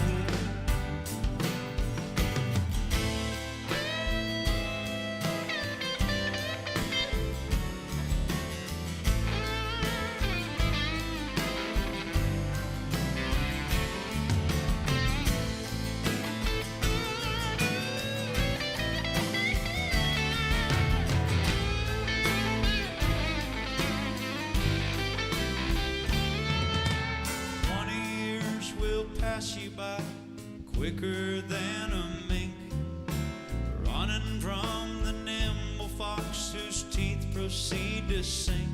[SPEAKER 6] 20 years will pass you by quicker than a mink, running from the nimble fox whose teeth proceed to sink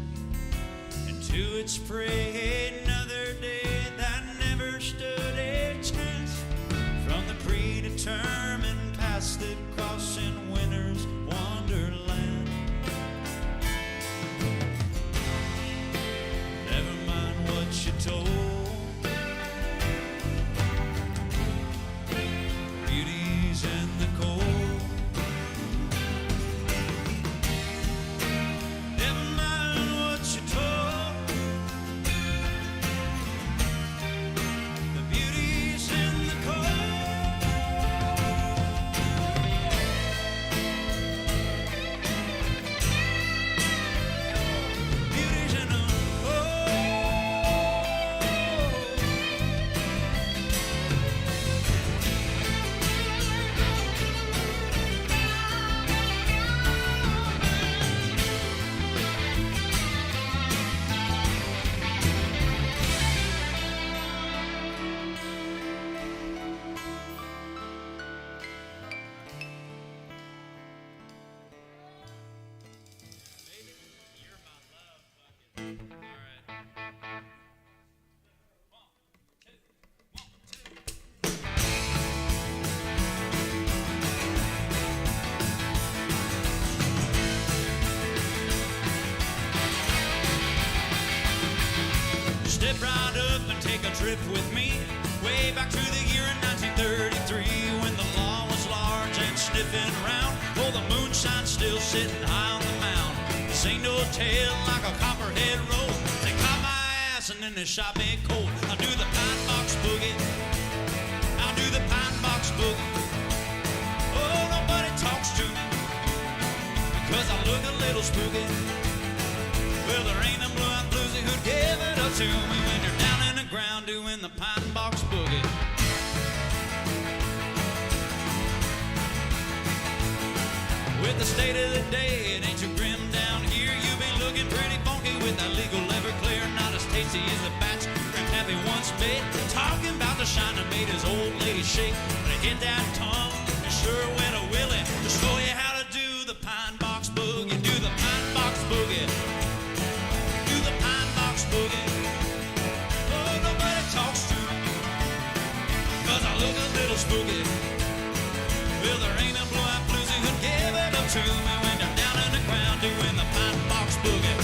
[SPEAKER 6] into its prey. Another day that never stood a chance from the predetermined past that cross in winter's wonderland. Never mind what you told. Beauty's in the cold. Never mind what you told. The beauty's in the cold. Beauty's in the cold. Step right up and take a trip with me, way back to the year in 1933, when the law was large and sniffing around. Oh, the moonshine's still sitting high on the mound. This ain't no tale like a copperhead roll. They caught my ass and then they shot me cold. I'll do the pine box boogie. I'll do the pine box boogie. Oh, nobody talks to me because I look a little spooky. Well, there ain't a blue-eyed bluesy who'd give it up to me when you're down in the ground doing the pine box boogie. With the state of the day, it ain't too grim down here. You be looking pretty funky with that legal Everclear, not as tasty as a batch Happy once made. Talking about the shine that made his old lady shake. But it hit that tongue, it sure went a willy. To show you how to do the pine box boogie. Do the pine box boogie. Do the pine box boogie. Oh, nobody talks to me, 'cause I look a little spooky. Well, there ain't a blue-eyed bluesy who'd give it up to me when they're down in the ground doing the pine box boogie.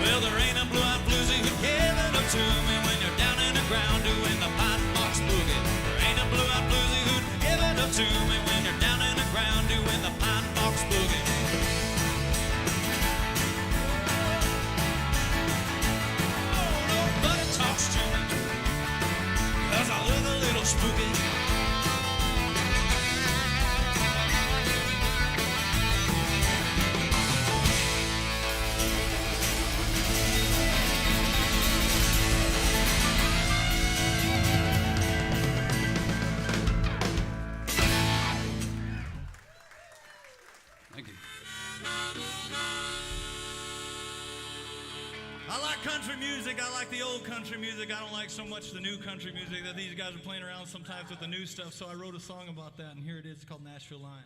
[SPEAKER 6] Well, there ain't a blue-eyed bluesy who'd give it up to me when you're down in the ground doing the pine box boogie. There ain't a blue-eyed bluesy who'd give it up to me when you're down in the ground doing the pine box boogie. Oh, nobody talks to me, 'cause I look a little spooky. country music. I like the old country music. I don't like so much the new country music that these guys are playing around sometimes with the new stuff. So I wrote a song about that, and here it is. It's called Nashville Lion.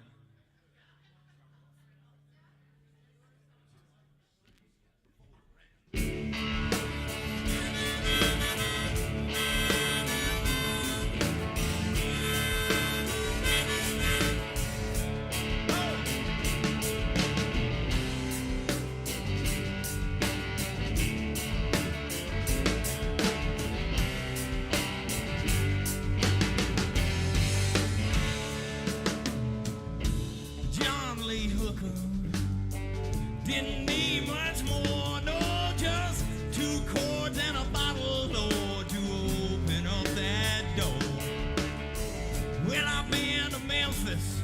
[SPEAKER 6] Didn't need much more, no, just 2 chords and a bottle door to open up that door. Well, I've been to Memphis,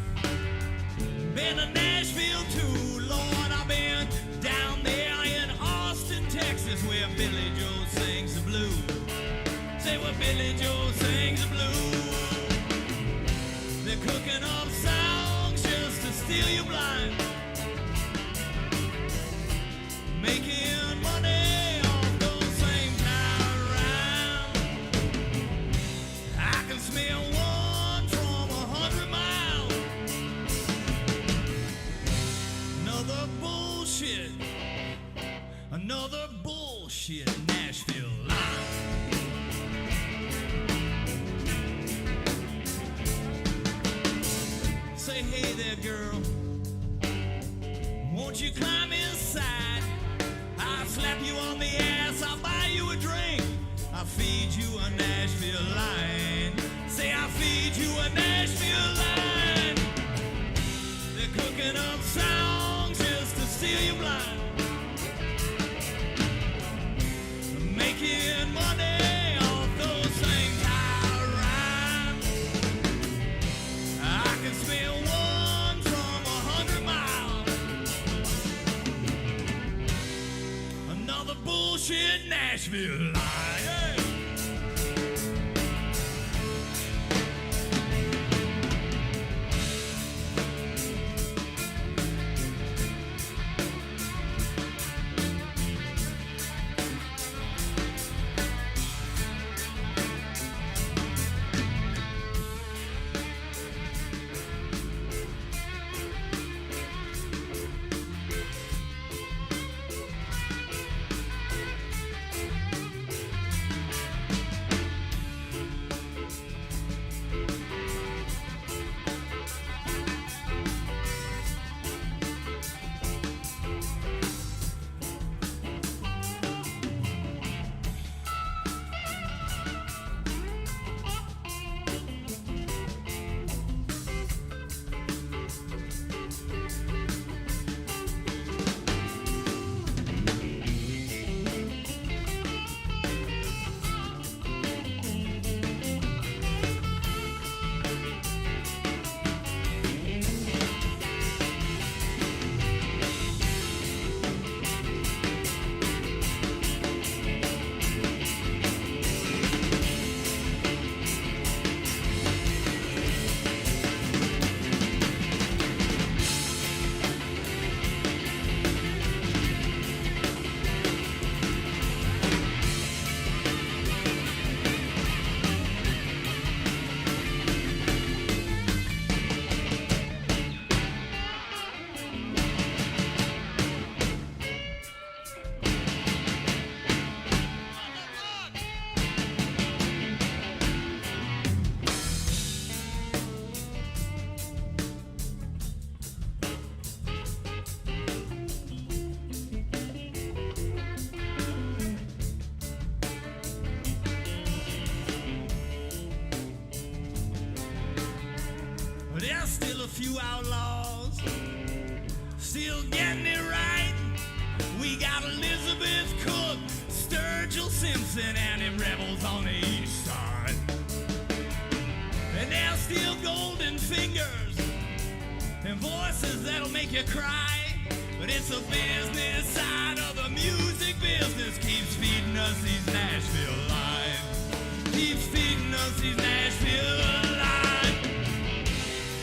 [SPEAKER 6] been to Nashville too, Lord, I've been down there in Austin, Texas, where Billy Joe sings the blues. Say where Billy Joe sings the blues. They're cooking up songs just to steal you blind. Making money off those same kind of rhymes. I can smell one from 100 miles. Another bullshit Nashville line. Say, hey there, girl, won't you climb inside? I'll slap you on the ass, I'll buy you a drink, I'll feed you a Nashville line. Say I'll feed you a Nashville line. They're cooking up songs just to steal you blind. Making money off those same kind of rhymes. I can smell one from 100 miles. Another bullshit Nashville line. Hey. There's still a few outlaws, still getting it right. We got Elizabeth Cook, Sturgill Simpson, and them rebels on the east side. And there's still golden fingers and voices that'll make you cry. But it's the business side of the music business keeps feeding us these Nashville lines. Keeps feeding us these Nashville lines.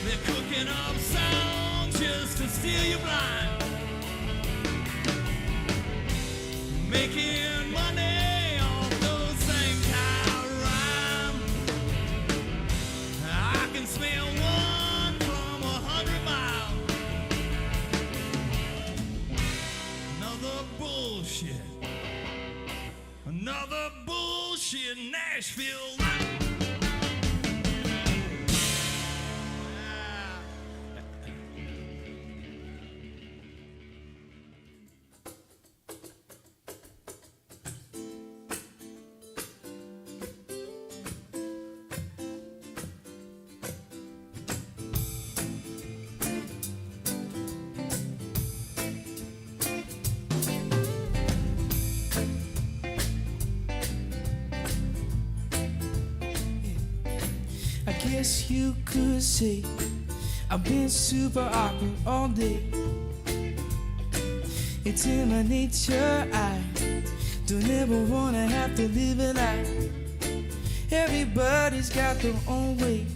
[SPEAKER 6] They're cooking up songs just to steal you blind. Making money
[SPEAKER 7] guess you could say I've been super awkward all day. It's in my nature, I don't ever wanna have to live a lie. Everybody's got their own way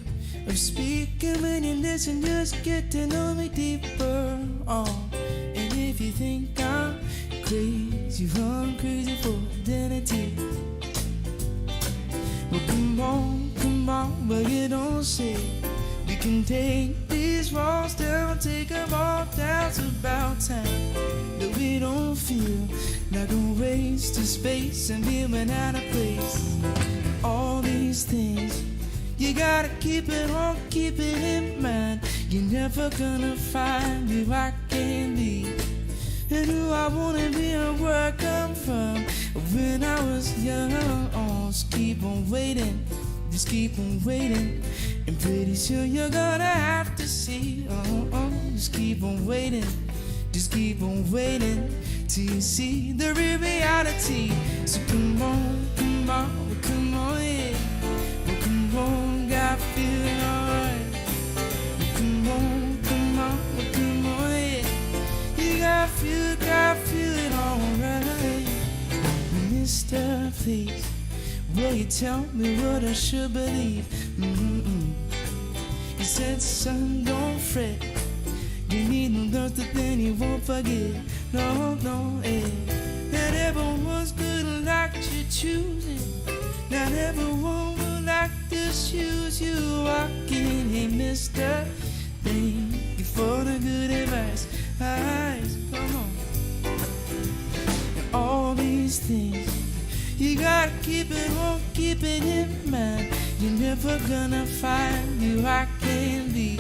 [SPEAKER 7] of speaking. When you listen, just get to know me deeper. Oh, and if you think I'm crazy, well, I'm crazy for identity. Well, come on, but you don't say. We can take these walls down, take them all down. It's about time that we don't feel like a waste of space and feeling out of place. All these things, you gotta keep it on, keep it in mind. You're never gonna find who I can be and who I wanna be and where I come from. When I was young, oh, just keep on waiting, just keep on waiting, and pretty soon you're gonna have to see. Just keep on waiting, just keep on waiting till you see the real reality. So come on, come on, come on, yeah. Well, come on, got feeling alright. Well, come on, come on, well, come on, yeah. You got feeling alright. Mr. Please, will you tell me what I should believe? You said, son, don't fret. You need no doubt that then you won't forget. No, eh. Not everyone's good like you choosing. Not everyone will like to choose you walking. Hey, mister, thank you for the good advice. Come on. And all these things, you gotta keep it on, keep it in mind. You're never gonna find who I can be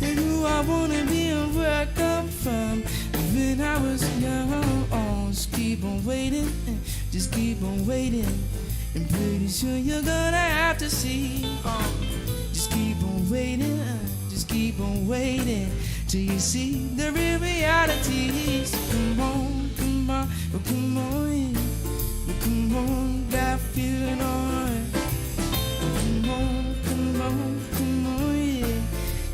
[SPEAKER 7] and who I wanna be and where I come from. When I was young, oh, just keep on waiting, just keep on waiting, and pretty soon you're gonna have to see. Just keep on waiting, just keep on waiting till you see the real reality. So come on, come on, oh, come on, yeah. Oh, come on, got feeling alright. Oh, come on, come on, come on, yeah.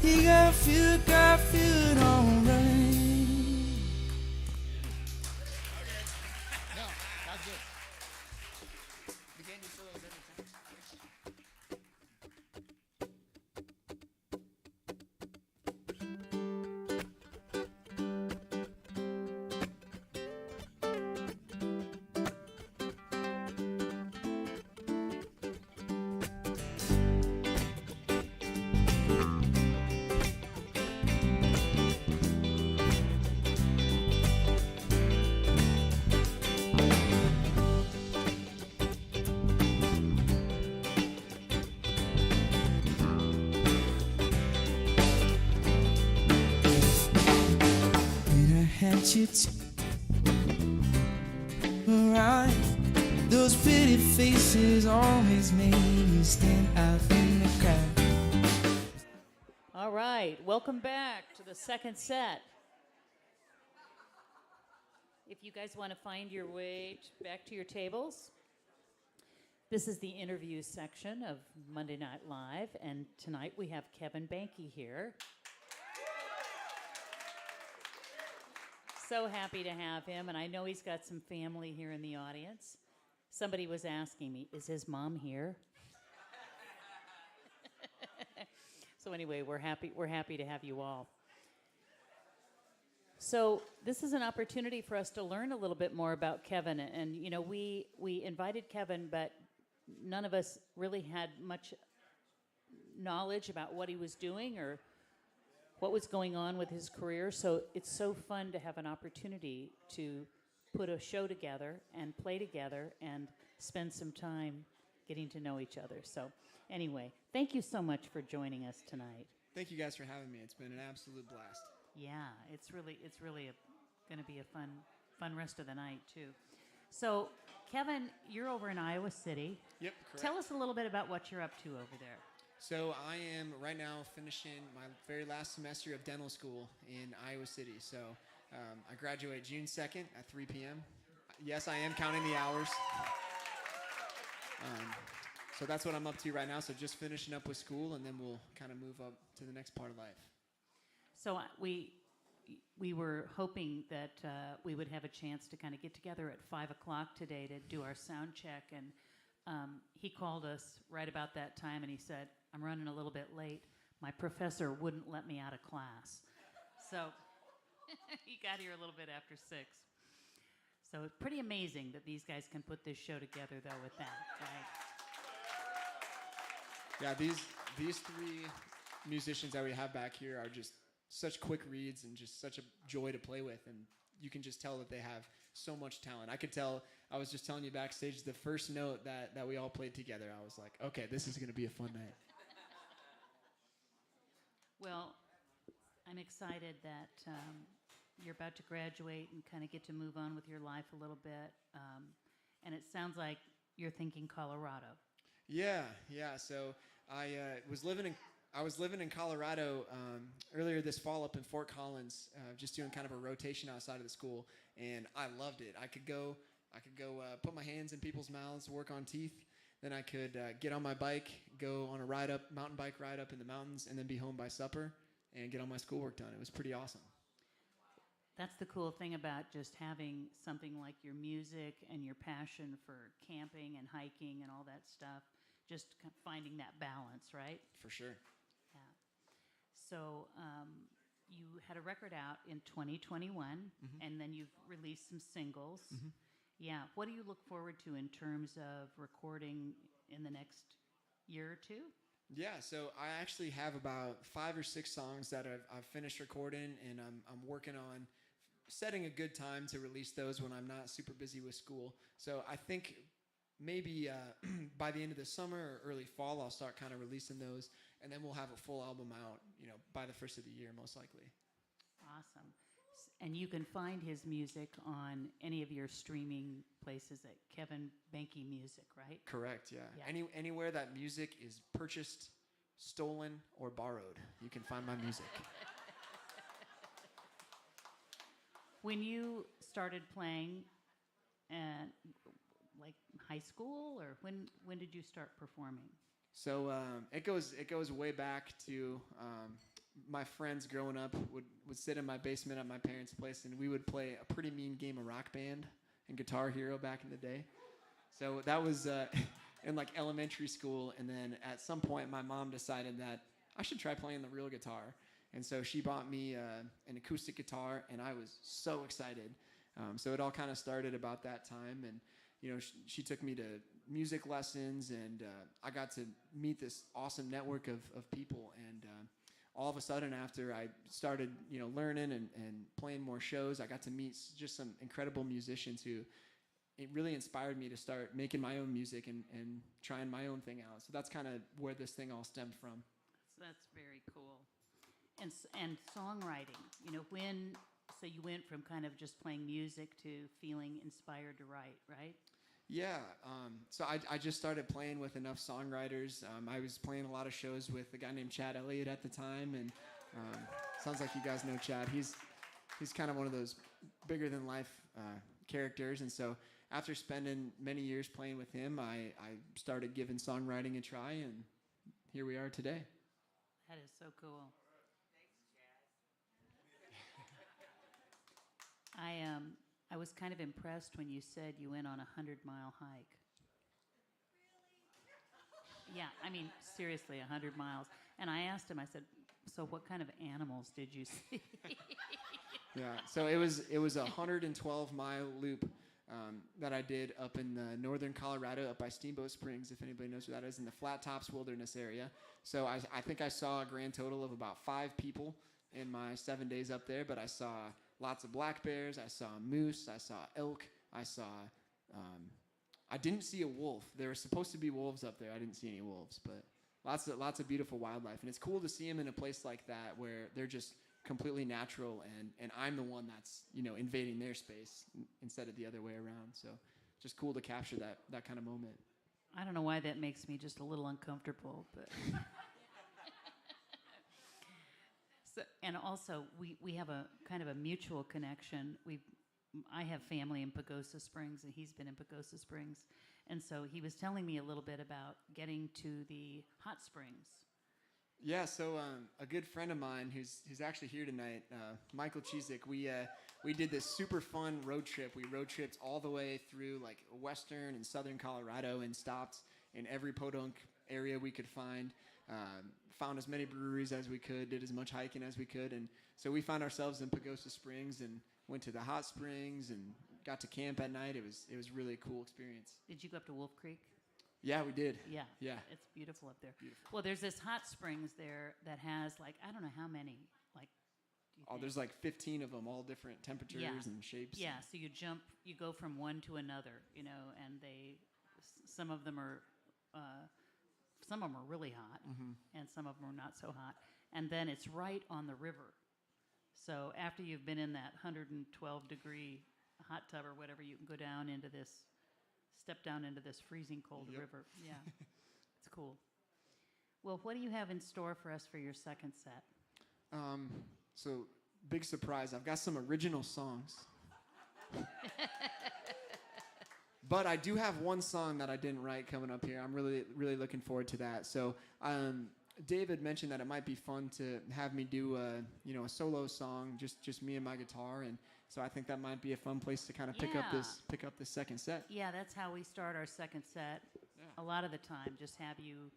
[SPEAKER 7] You got feeling alright. Right, those pretty faces always made me stand out in the crowd.
[SPEAKER 1] All right, welcome back to the second set. If you guys want to find your way back to your tables, this is the interview section of Monday Night Live, and tonight we have Kevin Boehnke here. So happy to have him, and I know he's got some family here in the audience. Somebody was asking me, is his mom here? So anyway, we're happy to have you all. So this is an opportunity for us to learn a little bit more about Kevin, and you know, we invited Kevin, but none of us really had much knowledge about what he was doing or what was going on with his career. So it's so fun to have an opportunity to put a show together and play together and spend some time getting to know each other. So anyway, thank you so much for joining us tonight.
[SPEAKER 3] Thank you guys for having me. It's been an absolute blast.
[SPEAKER 1] Yeah, it's really going to be a fun rest of the night too. So Kevin, you're over in Iowa City.
[SPEAKER 3] Yep, correct.
[SPEAKER 1] Tell us a little bit about what you're up to over there.
[SPEAKER 3] So I am right now finishing my very last semester of dental school in Iowa City. So I graduate June 2nd at 3 p.m. Yes, I am counting the hours. So that's what I'm up to right now. So just finishing up with school, and then we'll kind of move up to the next part of life.
[SPEAKER 1] So we were hoping that we would have a chance to kind of get together at 5 o'clock today to do our sound check, and he called us right about that time, and he said, "I'm running a little bit late. My professor wouldn't let me out of class." So he got here a little bit after 6. So it's pretty amazing that these guys can put this show together, though, with that, right?
[SPEAKER 3] Yeah, these three musicians that we have back here are just such quick reads and just such a joy to play with, and you can just tell that they have so much talent. I could tell, I was just telling you backstage, the first note that we all played together, I was like, okay, this is going to be a fun night.
[SPEAKER 1] Well, I'm excited that you're about to graduate and kind of get to move on with your life a little bit, and it sounds like you're thinking Colorado.
[SPEAKER 3] Yeah. So I was living in Colorado earlier this fall up in Fort Collins, just doing kind of a rotation outside of the school, and I loved it. I could go put my hands in people's mouths, work on teeth. Then I could get on my bike, go on a mountain bike ride up in the mountains, and then be home by supper and get all my schoolwork done. It was pretty awesome.
[SPEAKER 1] That's the cool thing about just having something like your music and your passion for camping and hiking and all that stuff, just finding that balance, right?
[SPEAKER 3] For sure.
[SPEAKER 1] Yeah. So you had a record out in 2021, and then you've released some singles. Yeah. What do you look forward to in terms of recording in the next year or two?
[SPEAKER 3] Yeah, so I actually have about 5 or 6 songs that I've finished recording, and I'm working on setting a good time to release those when I'm not super busy with school. So I think maybe by the end of the summer or early fall, I'll start kind of releasing those, and then we'll have a full album out, by the first of the year, most likely.
[SPEAKER 1] Awesome. And you can find his music on any of your streaming places at Kevin Boehnke Music, right?
[SPEAKER 3] Correct, yeah.
[SPEAKER 1] Yeah.
[SPEAKER 3] Anywhere that music is purchased, stolen, or borrowed, you can find my music.
[SPEAKER 1] When you started playing, like high school, or when did you start performing?
[SPEAKER 3] So it goes way back to my friends growing up would sit in my basement at my parents' place, and we would play a pretty mean game of Rock Band and Guitar Hero back in the day. So that was in like elementary school, and then at some point my mom decided that I should try playing the real guitar. And so she bought me an acoustic guitar, and I was so excited. So it all kind of started about that time, and she took me to music lessons, and I got to meet this awesome network of people. And all of a sudden, after I started learning and playing more shows, I got to meet just some incredible musicians who it really inspired me to start making my own music and trying my own thing out. So that's kind of where this thing all stemmed from.
[SPEAKER 1] So that's very cool. And songwriting, so you went from kind of just playing music to feeling inspired to write, right?
[SPEAKER 3] Yeah, so I just started playing with enough songwriters. I was playing a lot of shows with a guy named Chad Elliott at the time, and sounds like you guys know Chad. He's kind of one of those bigger than life characters, and so after spending many years playing with him, I started giving songwriting a try, and here we are today.
[SPEAKER 1] That is so cool. I was kind of impressed when you said you went on a 100-mile hike. Really? Yeah, I mean, seriously, 100 miles. And I asked him, I said, so what kind of animals did you see?
[SPEAKER 3] Yeah, so it was a 112-mile loop that I did up in northern Colorado, up by Steamboat Springs, if anybody knows where that is, in the Flat Tops Wilderness area. So I think I saw a grand total of about 5 people in my 7 days up there, but I saw lots of black bears, I saw moose, I saw elk, I didn't see a wolf. There were supposed to be wolves up there. I didn't see any wolves, but lots of beautiful wildlife. And it's cool to see them in a place like that where they're just completely natural, and I'm the one that's, invading their space instead of the other way around. So just cool to capture that kind of moment.
[SPEAKER 1] I don't know why that makes me just a little uncomfortable, but... So, and also, we have a kind of a mutual connection. I have family in Pagosa Springs, and he's been in Pagosa Springs. And so he was telling me a little bit about getting to the hot springs.
[SPEAKER 3] Yeah, so a good friend of mine who's actually here tonight, Michael Cheesick, we did this super fun road trip. We road tripped all the way through like western and southern Colorado and stopped in every podunk area we could find. Found as many breweries as we could, did as much hiking as we could, and so we found ourselves in Pagosa Springs and went to the hot springs and got to camp at night. It was really a cool experience.
[SPEAKER 1] Did you go up to Wolf Creek?
[SPEAKER 3] Yeah, we did.
[SPEAKER 1] Yeah.
[SPEAKER 3] Yeah.
[SPEAKER 1] It's beautiful up there.
[SPEAKER 3] Beautiful.
[SPEAKER 1] Well, there's this hot springs there that has like, I don't know how many, like, do you
[SPEAKER 3] Oh,
[SPEAKER 1] think?
[SPEAKER 3] there's like 15 of them, all different temperatures
[SPEAKER 1] Yeah.
[SPEAKER 3] and shapes.
[SPEAKER 1] Yeah, so you go from one to another, you know, and some of them are really hot, and some of them are not so hot. And then it's right on the river. So after you've been in that 112-degree hot tub or whatever, you can go down into step down into this freezing cold river. Yeah, it's cool. Well, what do you have in store for us for your second set?
[SPEAKER 3] So, big surprise. I've got some original songs. But I do have one song that I didn't write coming up here. I'm really, really looking forward to that. So, David mentioned that it might be fun to have me do a solo song, just me and my guitar, and so I think that might be a fun place to kind of pick up this second set.
[SPEAKER 1] Yeah, that's how we start our second set.
[SPEAKER 3] Yeah.
[SPEAKER 1] A lot of the time, just have you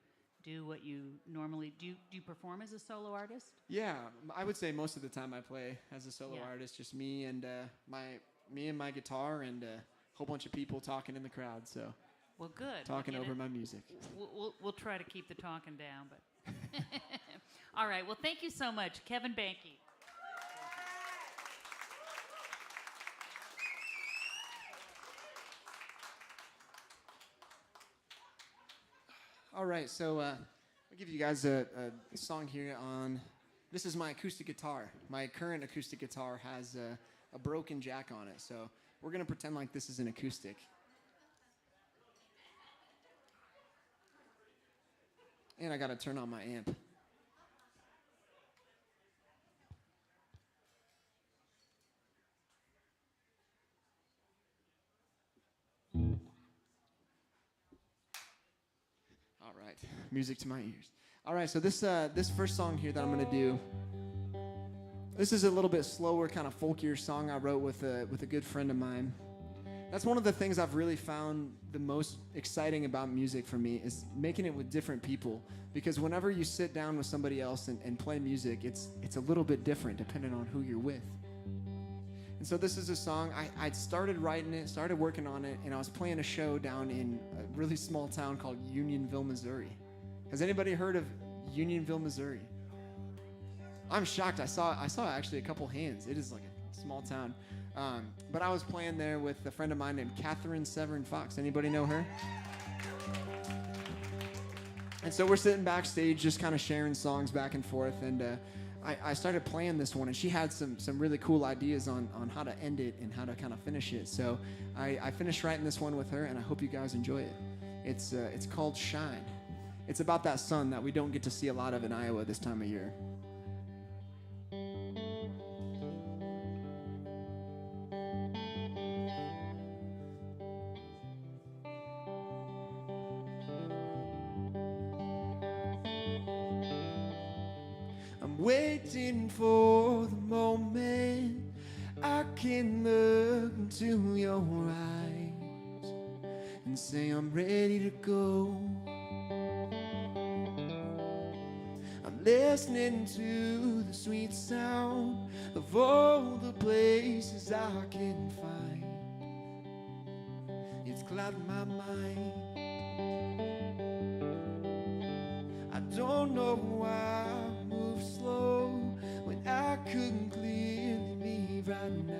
[SPEAKER 1] do what you normally do. Do you perform as a solo artist?
[SPEAKER 3] Yeah, I would say most of the time I play as a solo artist, just me and my guitar and a whole bunch of people talking in the crowd. So,
[SPEAKER 1] Well, good.
[SPEAKER 3] talking over my music.
[SPEAKER 1] We'll try to keep the talking down, but all right. Well, thank you so much, Kevin Boehnke.
[SPEAKER 3] All right, so I'll give you guys a song here on. This is my acoustic guitar. My current acoustic guitar has a broken jack on it, so we're gonna pretend like this is an acoustic. And I gotta turn on my amp. All right, music to my ears. All right, so this first song here that I'm gonna do, this is a little bit slower, kind of folkier song I wrote with a good friend of mine. That's one of the things I've really found the most exciting about music for me is making it with different people. Because whenever you sit down with somebody else and play music, it's a little bit different depending on who you're with. And so this is a song, I started writing it, started working on it, and I was playing a show down in a really small town called Unionville, Missouri. Has anybody heard of Unionville, Missouri? I'm shocked. I saw actually a couple hands. It is like a small town. But I was playing there with a friend of mine named Catherine Severin Fox. Anybody know her? And so we're sitting backstage just kind of sharing songs back and forth, and I started playing this one, and she had some really cool ideas on how to end it and how to kind of finish it. So I finished writing this one with her, and I hope you guys enjoy it. It's called Shine. It's about that sun that we don't get to see a lot of in Iowa this time of year. I'm waiting for the moment I can look into your eyes and say I'm ready to go. I'm listening to the sweet sound of all the places I can find. It's clouding my mind. I don't know why I move slow when I couldn't clearly leave right now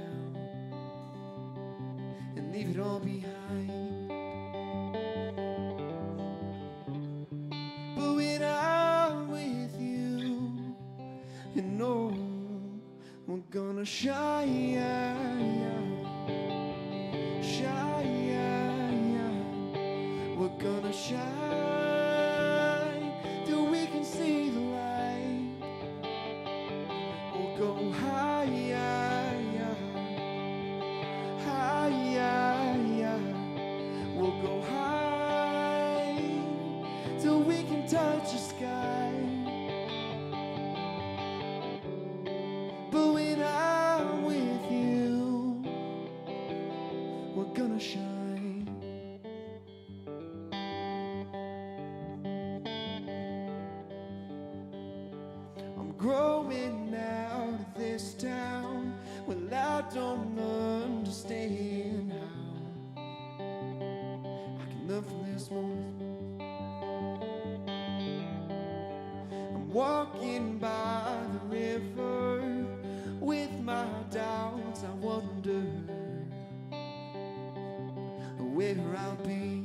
[SPEAKER 3] and leave it all behind. But when I'm with you, you know we're gonna shine, shine. We're gonna shine till we can see the light. We'll go higher, higher. We'll go higher.
[SPEAKER 4] I'm growing out of this town. Well, I don't understand how I can live from this moment. I'm walking by the river with my doubts. I wonder where I'll be,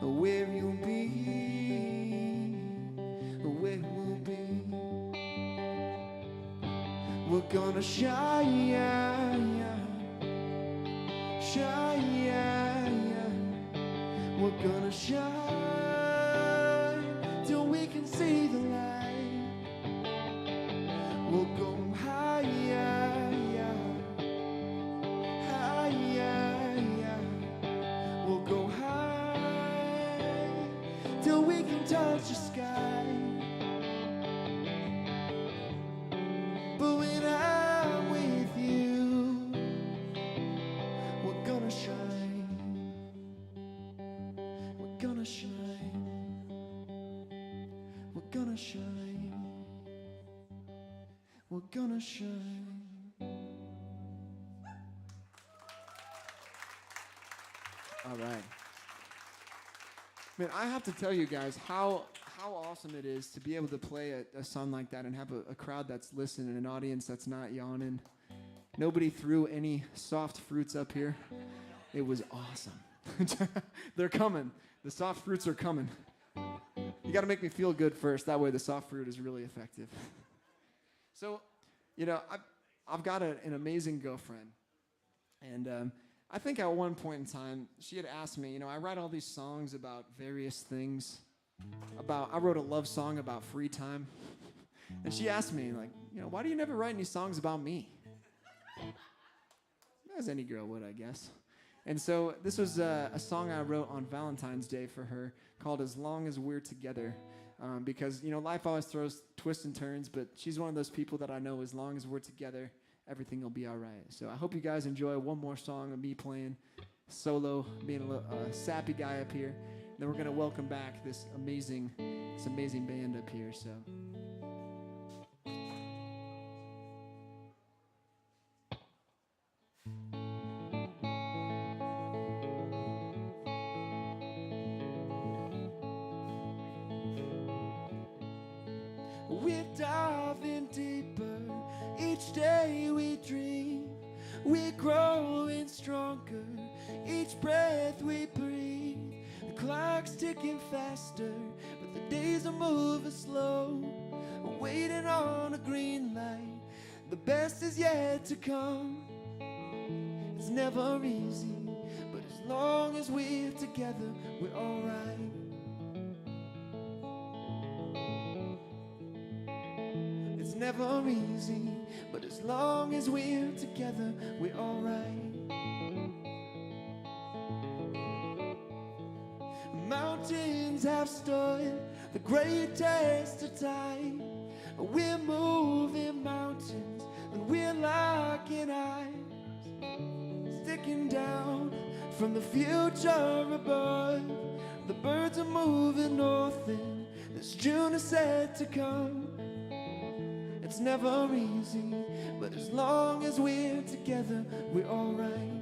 [SPEAKER 4] where you'll be, where we'll be. We're gonna shine, shine. We're gonna shine till we can see the light. We'll go higher, higher. We'll go high till we can touch the sky. But when I'm with you, we're gonna shine. We're gonna shine. We're gonna shine. We're gonna shine. All right. Man, I have to tell you guys how awesome it is to be able to play a song like that and have a crowd that's listening, an audience that's not yawning. Nobody threw any soft fruits up here. It was awesome. They're coming. The soft fruits are coming. You got to make me feel good first. That way the soft fruit is really effective. So, you know, I've got an amazing girlfriend. And I think at one point in time, she had asked me, you know, I write all these songs about various things. I wrote a love song about free time. And she asked me, like, you know, why do you never write any songs about me? As any girl would, I guess. And so this was a song I wrote on Valentine's Day for her called As Long As We're Together. Because, you know, life always throws twists and turns, but she's one of those people that I know as long as we're together, everything will be all right. So I hope you guys enjoy one more song of me playing solo, being a little sappy guy up here. And then we're going to welcome back this amazing band up here. So. We're diving deeper, each day we dream. We're growing stronger, each breath we breathe. The clock's ticking faster, but the days are moving slow. We're waiting on a green light, the best is yet to come. It's never easy, but as long as we're together, we're alright. It's never easy, but as long as we're together, we're alright. Mountains have stood the great test of time. We're moving mountains, and we're locking eyes, sticking down from the future above. The birds are moving north, and this June is set to come. It's never easy, but as long as we're together, we're alright.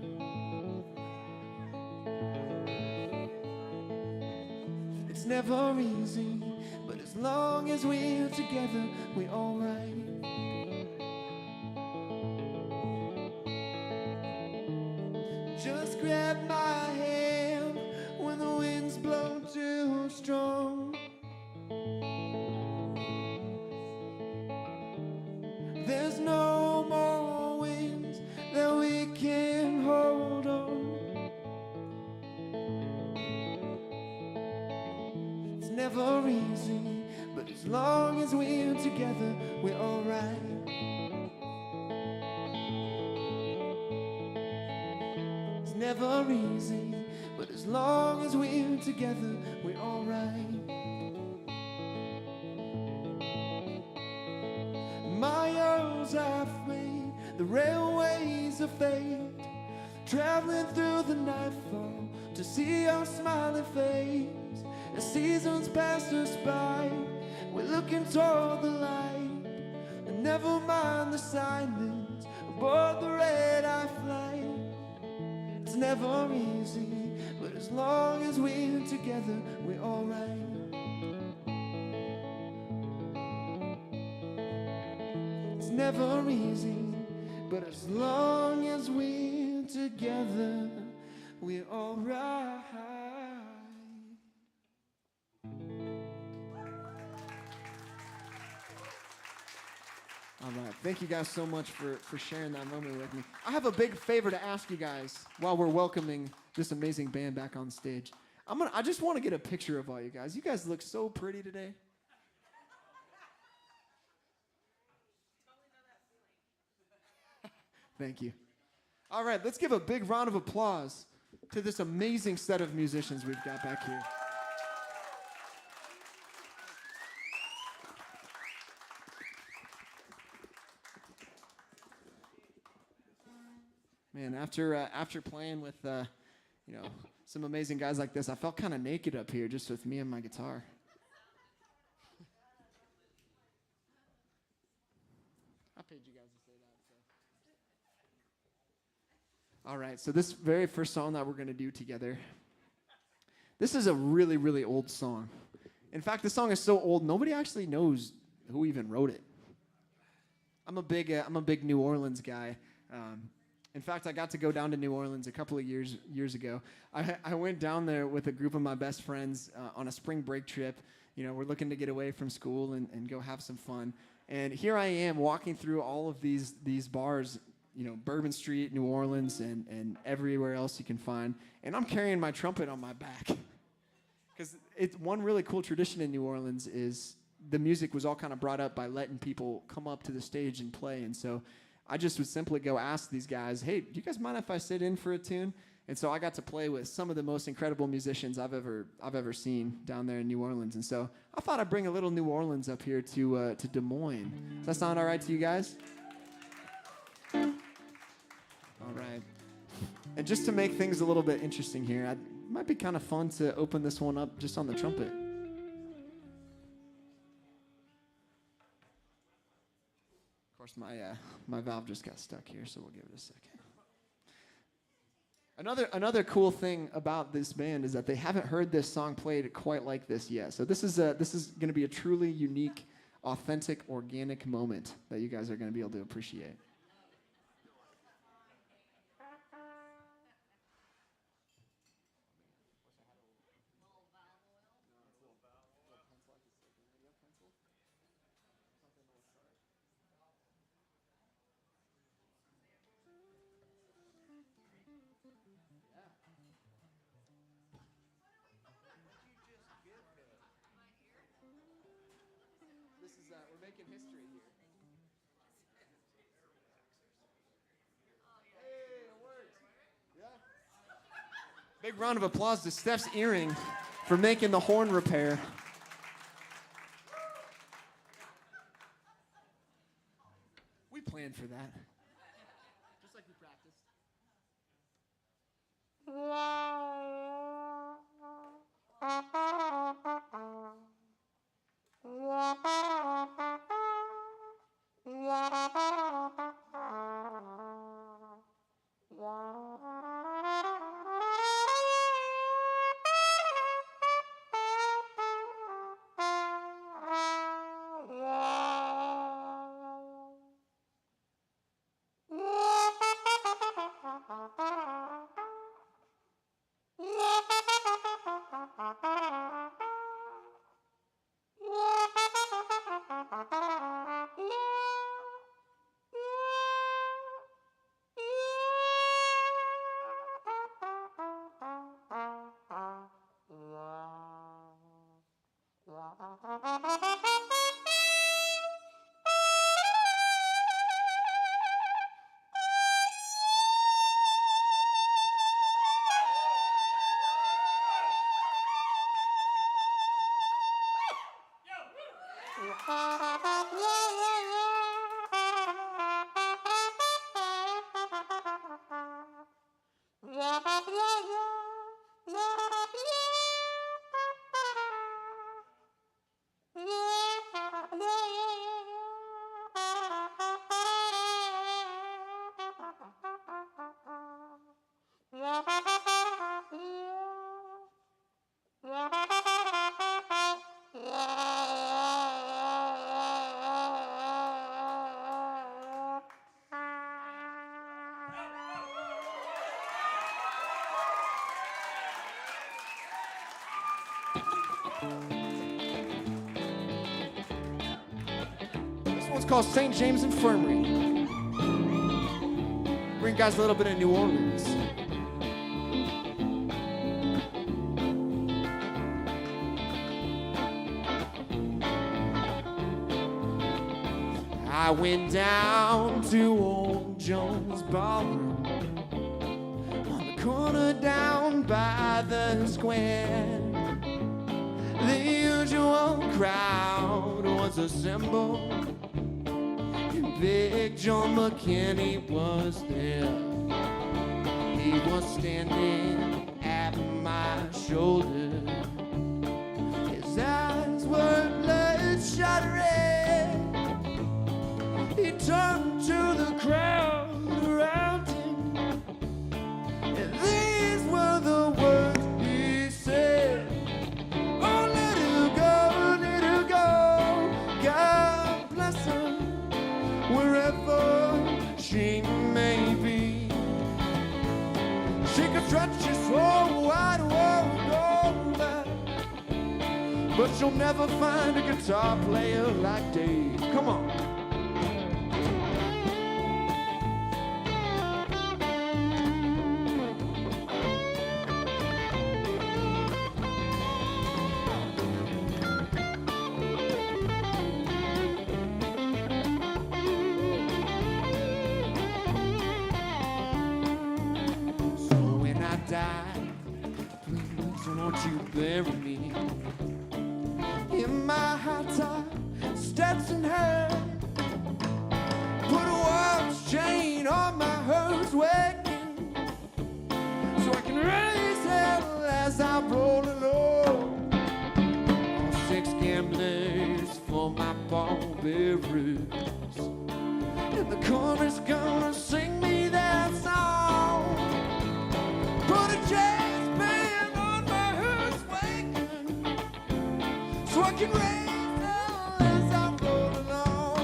[SPEAKER 4] It's never easy, but as long as we're together, we're alright. Just grab my hand when the winds blow too strong. There's no more winds that we can hold on. It's never easy, but as long as we're together, we're alright. It's never easy, but as long as we're together, we're alright. Miles are free, the railways of fate, traveling through the nightfall to see our smiling face. As seasons pass us by, we look looking toward the light, and never mind the silence aboard the red-eye flight. It's never easy, but as long as we're together, we're alright. It's never easy, but as long as we're together, we're alright. All right, thank you guys so much for sharing that moment with me. I have a big favor to ask you guys while we're welcoming this amazing band back on stage. I just want to get a picture of all you guys. You guys look so pretty today. Thank you. All right, let's give a big round of applause to this amazing set of musicians we've got back here. Man, after playing with some amazing guys like this, I felt kind of naked up here just with me and my guitar. I paid you guys to say that. So. All right, so this very first song that we're going to do together, this is a really, really old song. In fact, this song is so old, nobody actually knows who even wrote it. I'm a big New Orleans guy. In fact, I got to go down to New Orleans a couple of years ago. I went down there with a group of my best friends on a spring break trip. You know, we're looking to get away from school and go have some fun. And here I am walking through all of these bars, you know, Bourbon Street, New Orleans, and everywhere else you can find. And I'm carrying my trumpet on my back. Because it's one really cool tradition in New Orleans is the music was all kind of brought up by letting people come up to the stage and play. And so I just would simply go ask these guys, hey, do you guys mind if I sit in for a tune? And so I got to play with some of the most incredible musicians I've ever seen down there in New Orleans. And so I thought I'd bring a little New Orleans up here to Des Moines. Does that sound all right to you guys? All right. And just to make things a little bit interesting here, it might be kind of fun to open this one up just on the trumpet. Of course, my valve just got stuck here, so we'll give it a second. Another cool thing about this band is that they haven't heard this song played quite like this yet. So this is going to be a truly unique, authentic, organic moment that you guys are going to be able to appreciate. We're making history here. Hey, it worked. Yeah. Big round of applause to Steph's earring for making the horn repair. We planned for that. Just like we practiced.
[SPEAKER 3] This one's called St. James Infirmary. Bring guys a little bit of New Orleans. I went down to old Jones Ballroom on the corner down by the square. The usual crowd was assembled, and Big John McKinney was there. He was standing at my shoulder. His eyes were bloodshot red. He turned to the crowd around him, and these were the words he said. Oh, little girl, God bless her, wherever she may be. She could stretch his whole wide world over, but you'll never find a guitar player like Dave. Come on. Please won't you bury me in my high top Stetson hat? Put a watch chain on my hearse wagon, so I can raise hell as I roll along. 6 gamblers for my pallbearers, and the chorus gonna sing me that song. Put a jazz band on my hearse wagon, so I can raise hell as I roll along.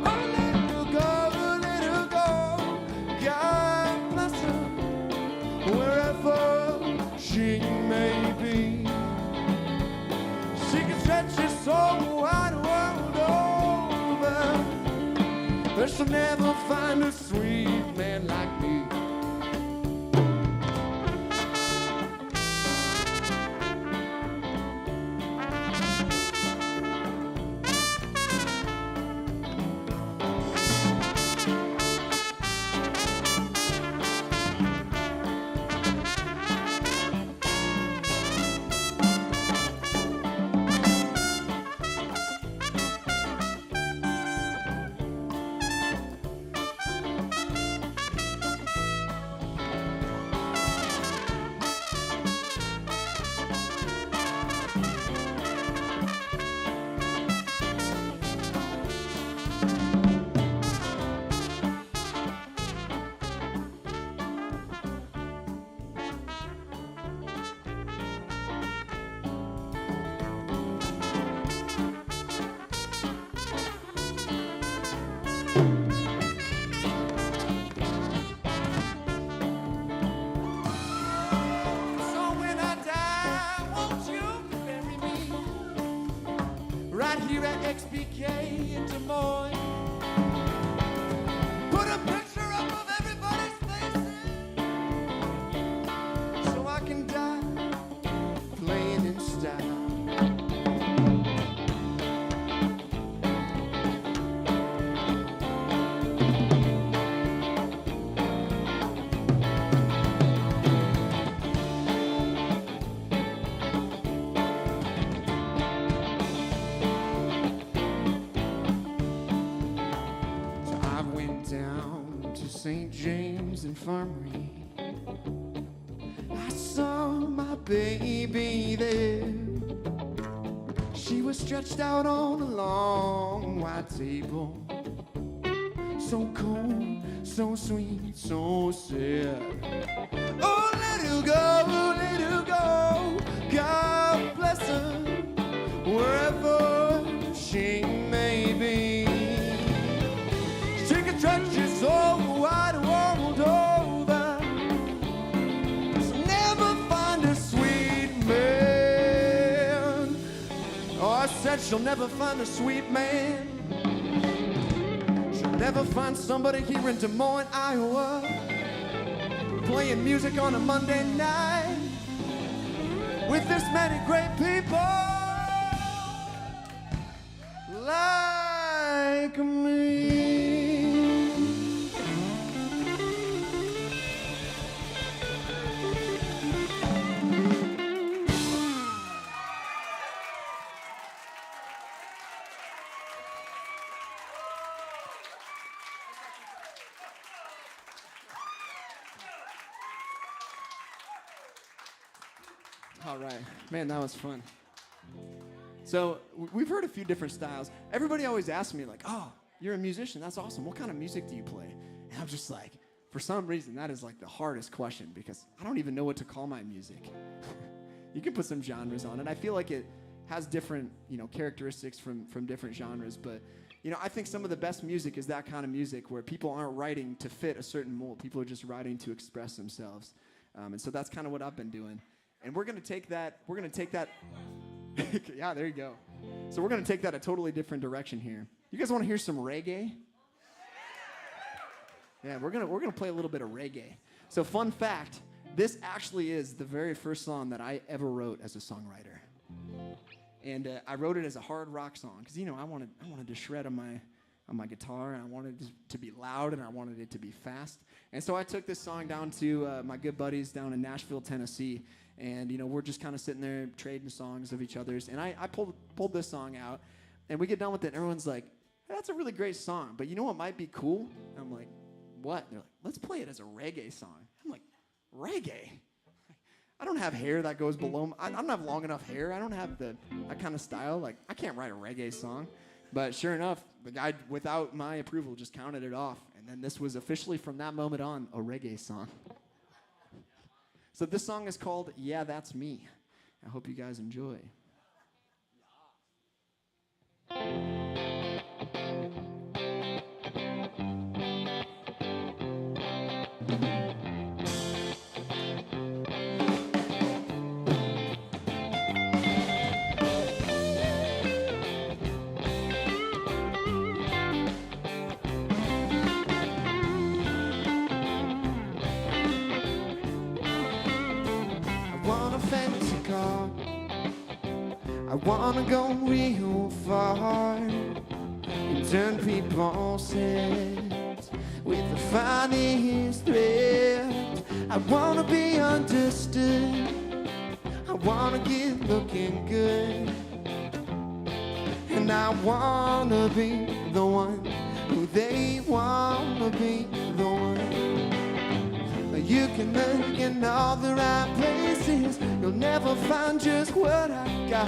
[SPEAKER 3] Oh, little girl, God bless her, wherever she may be. She can stretch her soul wide world over, but she'll never find a sweet man like me. Here at XBK in Des Moines, put a picture up of everybody's faces, so I can die playing in style. St. James Infirmary, I saw my baby there. She was stretched out on a long white table, so cold, so sweet, so sad. Oh, little girl, God bless her, wherever she may be. She can stretch your soul wide world over, so never find a sweet man voice said she'll never find a sweet man. She'll never find somebody here in Des Moines, Iowa, playing music on a Monday night with this many great people like me. All right, man, that was fun. So we've heard a few different styles. Everybody always asks me like, oh, you're a musician, that's awesome. What kind of music do you play? And I'm just like, for some reason, that is like the hardest question because I don't even know what to call my music. You can put some genres on it. I feel like it has different, characteristics from different genres, but I think some of the best music is that kind of music where people aren't writing to fit a certain mold. People are just writing to express themselves. And so that's kind of what I've been doing. And we're going to take that, yeah, there you go. So we're going to take that a totally different direction here. You guys want to hear some reggae? Yeah, we're gonna play a little bit of reggae. So fun fact, this actually is the very first song that I ever wrote as a songwriter. And I wrote it as a hard rock song because I wanted to shred on my guitar, and I wanted it to be loud, and I wanted it to be fast. And so I took this song down to my good buddies down in Nashville, Tennessee, and we're just kind of sitting there trading songs of each other's. And I pulled this song out, and we get done with it, and everyone's like, hey, "That's a really great song, but you know what might be cool?" And I'm like, "What?" And they're like, "Let's play it as a reggae song." I'm like, "Reggae? I don't have hair that goes below. I don't have long enough hair. I don't have that kind of style. Like, I can't write a reggae song." But sure enough, the guy, without my approval, just counted it off. And then this was officially, from that moment on, a reggae song. So this song is called "Yeah, That's Me." I hope you guys enjoy. I wanna go real far and turn people's heads with the finest thread. I wanna be understood. I wanna get looking good. And I wanna be the one who they wanna be the one. You can look in all the right places, you'll never find just what I got.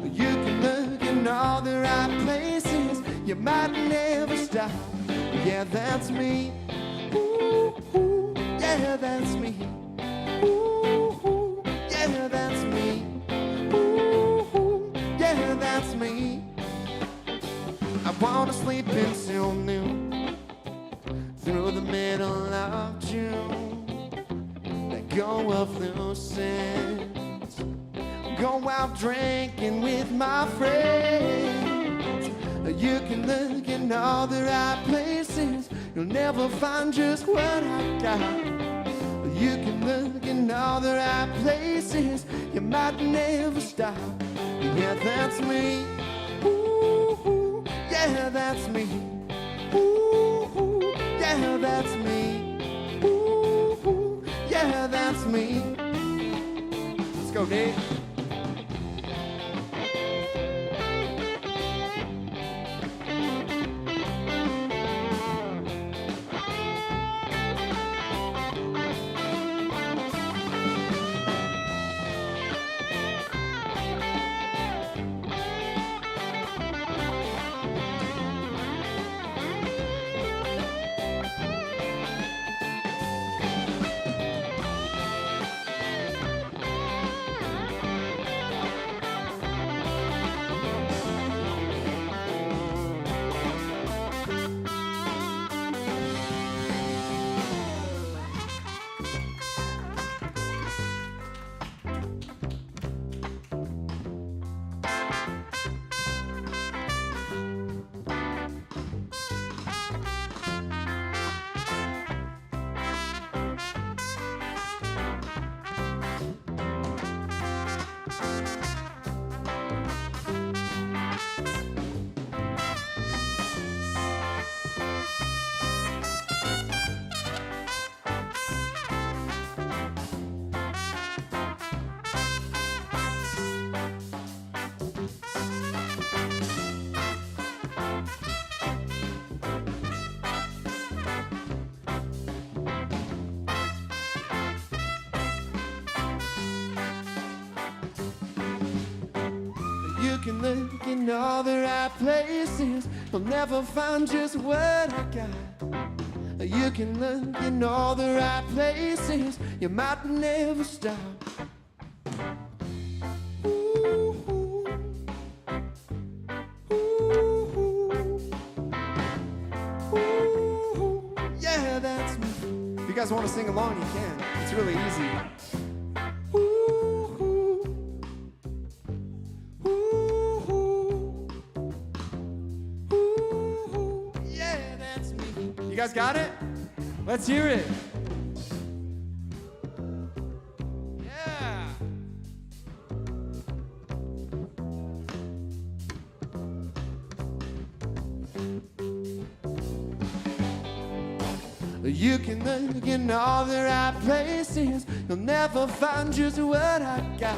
[SPEAKER 3] You can look in all the right places, you might never stop. Yeah, that's me. Ooh, ooh, yeah, that's me. Ooh, ooh, yeah, that's me. Ooh, ooh, yeah, that's me. I wanna sleep until noon, through the middle of June. Let go of loose ends, go out drinking with my friends. You can look in all the right places, you'll never find just what I got. You can look in all the right places, you might never stop. Yeah, that's me. Ooh, ooh, yeah, that's me. Ooh, ooh, yeah, that's me. Ooh, ooh, yeah, that's me. Let's go, Dave.
[SPEAKER 4] You can look in all the right places, you'll never find just what I got. You can look in all the right places, you might never stop. Ooh, ooh, ooh, yeah, that's me.
[SPEAKER 3] If you guys want to sing along, you can. It's really easy. You guys got it? Let's hear it. Yeah.
[SPEAKER 4] You can look in all the right places, you'll never find just what I got.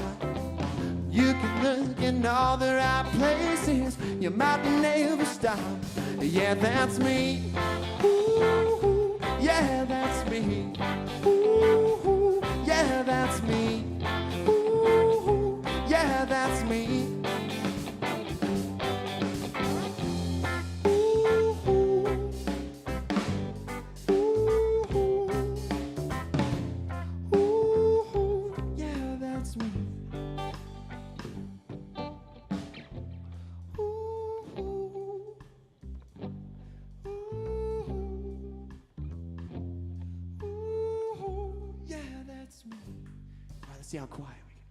[SPEAKER 4] You can look in all the right places, you might never stop. Yeah, that's me. Ooh, yeah, that's me. Ooh, yeah, that's me. Ooh, yeah, that's me. See how quiet we can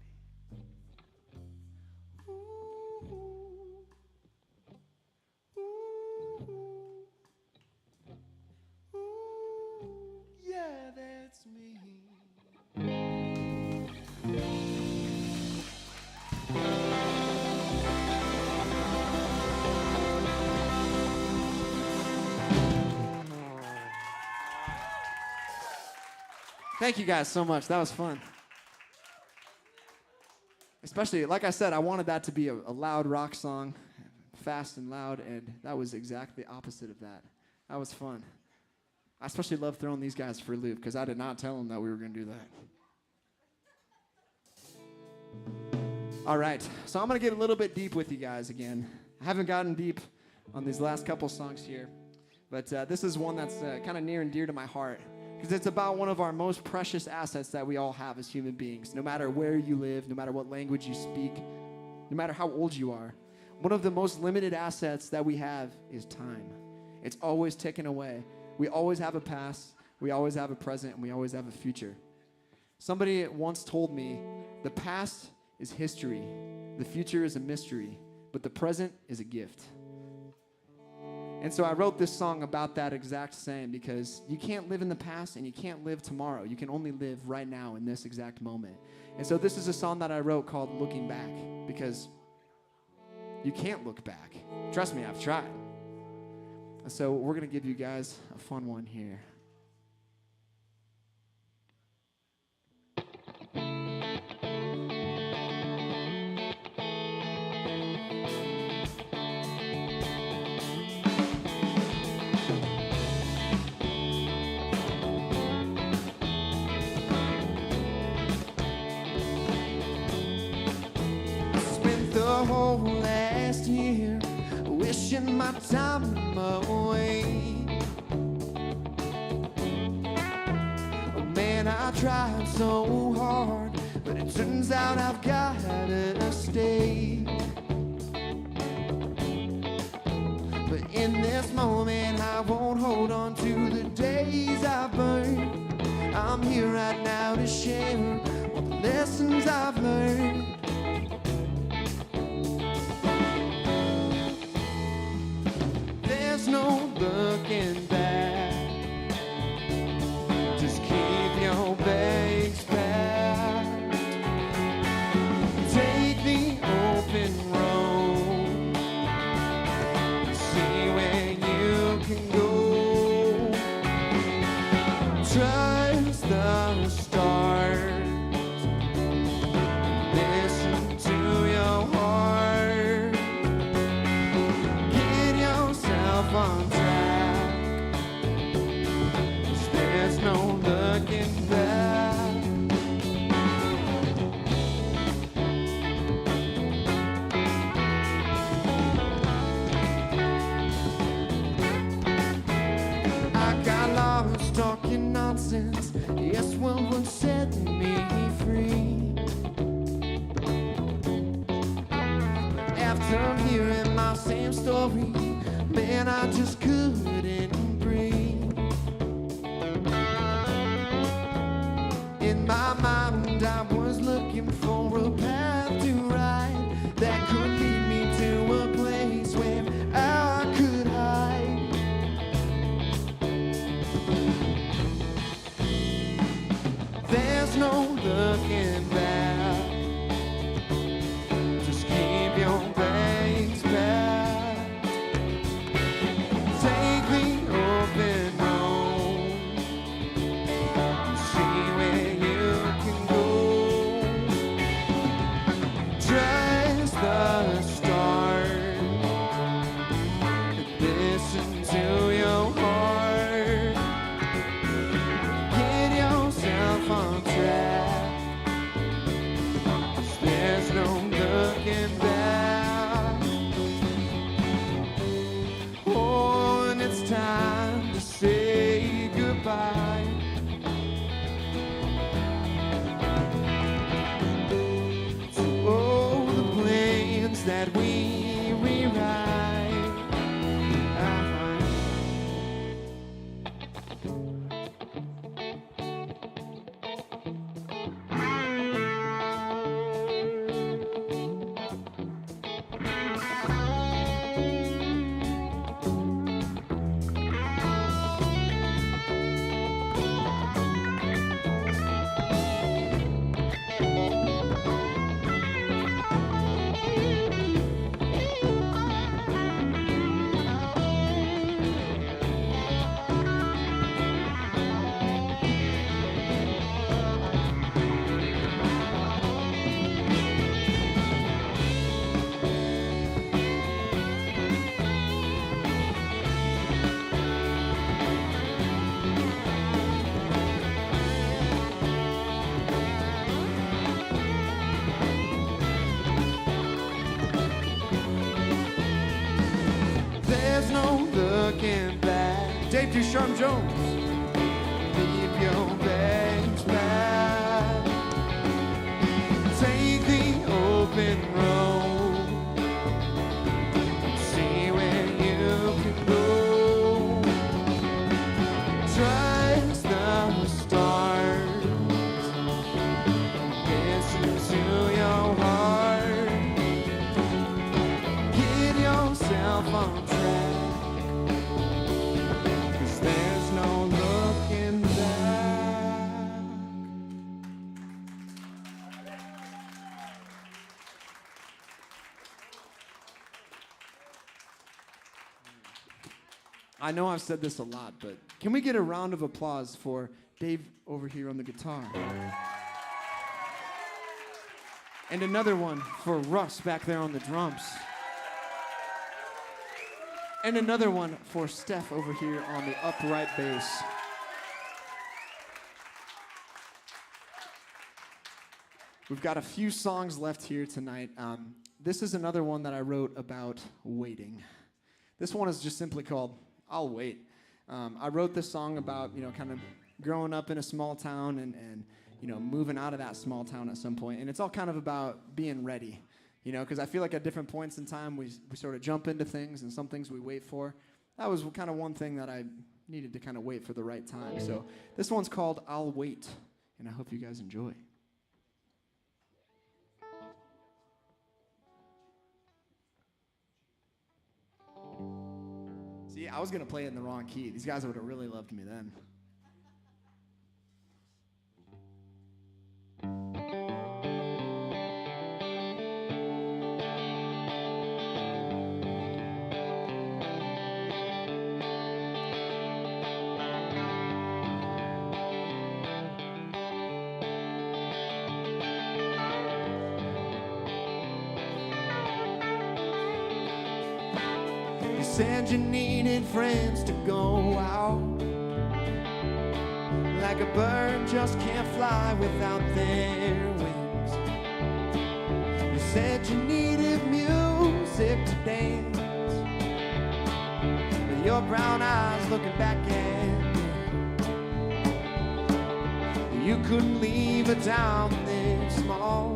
[SPEAKER 4] be. Yeah, that's me.
[SPEAKER 3] Thank you guys so much. That was fun. Especially, like I said, I wanted that to be a loud rock song, fast and loud, and that was exactly the opposite of that. That was fun. I especially love throwing these guys for a loop because I did not tell them that we were going to do that. All right, so I'm going to get a little bit deep with you guys again. I haven't gotten deep on these last couple songs here, but this is one that's kind of near and dear to my heart. Because it's about one of our most precious assets that we all have as human beings. No matter where you live, no matter what language you speak, no matter how old you are, one of the most limited assets that we have is time. It's always taken away. We always have a past, we always have a present, and we always have a future. Somebody once told me, the past is history, the future is a mystery, but the present is a gift. And so I wrote this song about that exact same, because you can't live in the past and you can't live tomorrow. You can only live right now in this exact moment. And so this is a song that I wrote called Looking Back, because you can't look back. Trust me, I've tried. And so we're going to give you guys a fun one here.
[SPEAKER 4] The whole last year wishing my time away. Oh man, I tried so hard, but it turns out I've gotta stay. But in this moment I won't hold on to the days I burned. I'm here right now to share all the lessons I've learned. No looking back. Just keep your bags packed. Take the open road. See where you can go. Trust the stars. Then talking nonsense. Yes, what would set me free? After hearing my same story, man, I just couldn't breathe. In my mind, I was looking for a path to ride that could lead me to a place where I could hide. There's no looking back. Just keep your legs back. Take the open road and see where you can go. Trust the start and listen to your heart. Get yourself on track, 'cause there's no looking back. Oh, and it's time to say goodbye. To all the plans that we rewrite. There's no looking back. Anne Ducharme-Jones. Leave your bags back. Take the open road. See where you can go. Trust the stars. Listen to your heart. Get yourself on track. 'Cause there's no looking back. I know I've said this a lot, but can we get a round of applause for Dave over here on the guitar? And another one for Russ back there on the drums. And another one for Steph over here on the upright bass. We've got a few songs left here tonight. This is another one that I wrote about waiting. This one is just simply called I'll Wait. I wrote this song about, kind of growing up in a small town and moving out of that small town at some point. And it's all kind of about being ready, because I feel like at different points in time, we sort of jump into things, and some things we wait for. That was kind of one thing that I needed to kind of wait for the right time. So this one's called I'll Wait, and I hope you guys enjoy. See, I was going to play it in the wrong key. These guys would have really loved me then. You said you needed friends to go out. Like a bird just can't fly without their wings. You said you needed music to dance, with your brown eyes looking back at me. You couldn't leave a town this small.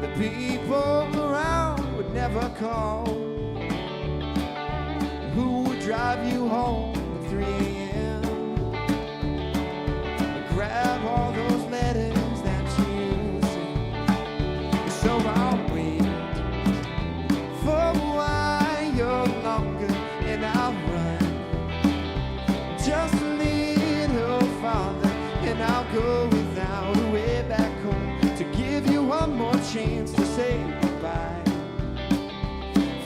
[SPEAKER 4] The people around would never call. Who would drive you home at 3 a.m. Grab all those letters that you sent. So I'll wait for a while longer, and I'll run just a little farther, and I'll go without a way back home to give you one more chance to say goodbye.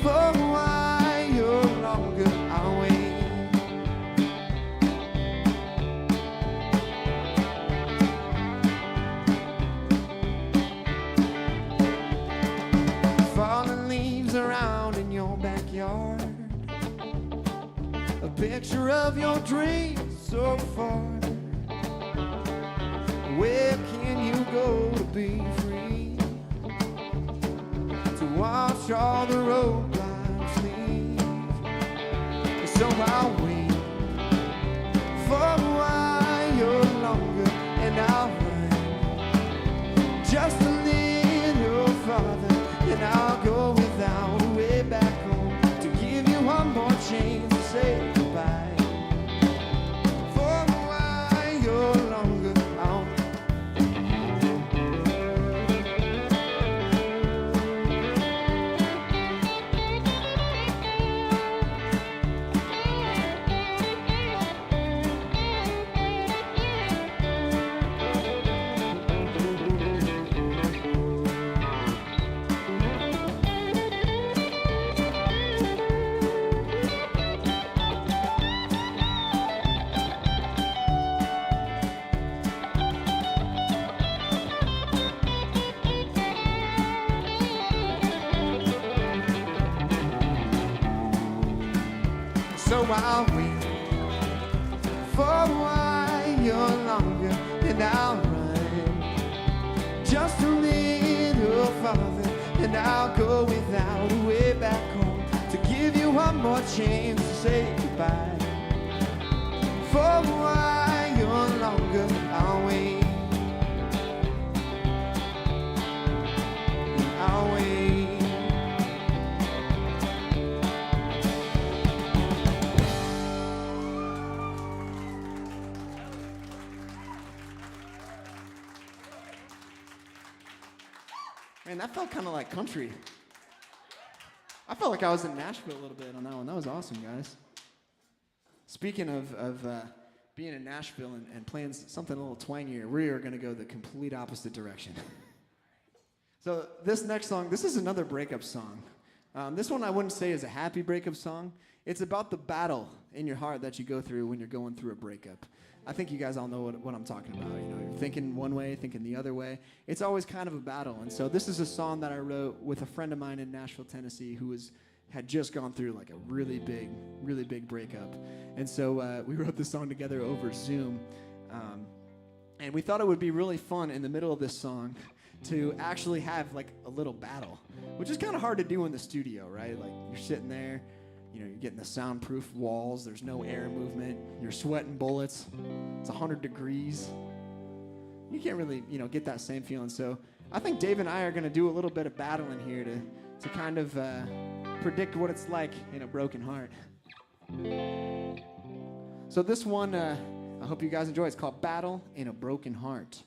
[SPEAKER 4] For a while longer, I'll wait. Falling leaves around in your backyard, a picture of your dreams so far. Where can you go to be free, to watch all the roadblocks leave? So I'll wait for a while longer, and I'll run just a little farther, and I'll go without a way back home to give you one more chance to say goodbye. For a while longer, I'll So I'll wait for a while longer, and I'll run just a little farther, and I'll go without a way back home to give you one more chance to say goodbye. For a while longer, I'll wait. I'll wait. Man, that felt kind of like country. I felt like I was in Nashville a little bit on that one. That was awesome, guys. Speaking of being in Nashville and playing something a little twangier, we are going to go the complete opposite direction. So this next song, this is another breakup song. This one I wouldn't say is a happy breakup song. It's about the battle in your heart that you go through when you're going through a breakup. I think you guys all know what I'm talking about. You know, you're thinking one way, thinking the other way. It's always kind of a battle. And so this is a song that I wrote with a friend of mine in Nashville, Tennessee, who had just gone through like a really big breakup. And so we wrote this song together over Zoom. And we thought it would be really fun in the middle of this song to actually have like a little battle, which is kind of hard to do in the studio, right? Like you're sitting there, you know, you're getting the soundproof walls, there's no air movement, you're sweating bullets, it's 100 degrees. You can't really, you know, get that same feeling. So I think Dave and I are going to do a little bit of battling here to kind of predict what it's like in a broken heart. So this one, I hope you guys enjoy. It's called Battle in a Broken Heart.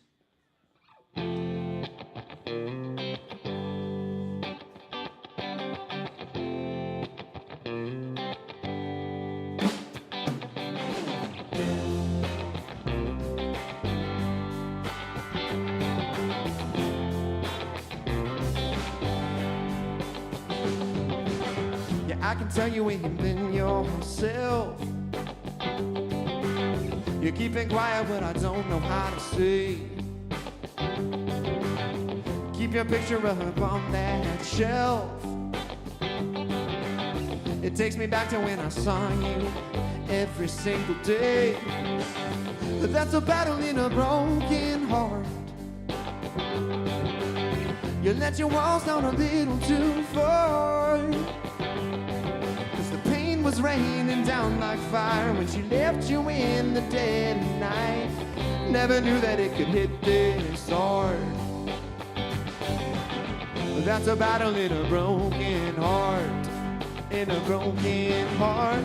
[SPEAKER 4] I can tell you ain't been yourself. You're keeping quiet when I don't know how to say. Keep your picture up on that shelf. It takes me back to when I saw you every single day. But that's a battle in a broken heart. You let your walls down a little too far. Was raining down like fire when she left you in the dead of night.
[SPEAKER 3] Never knew that it could hit this hard. That's a battle in a broken heart. In a broken heart.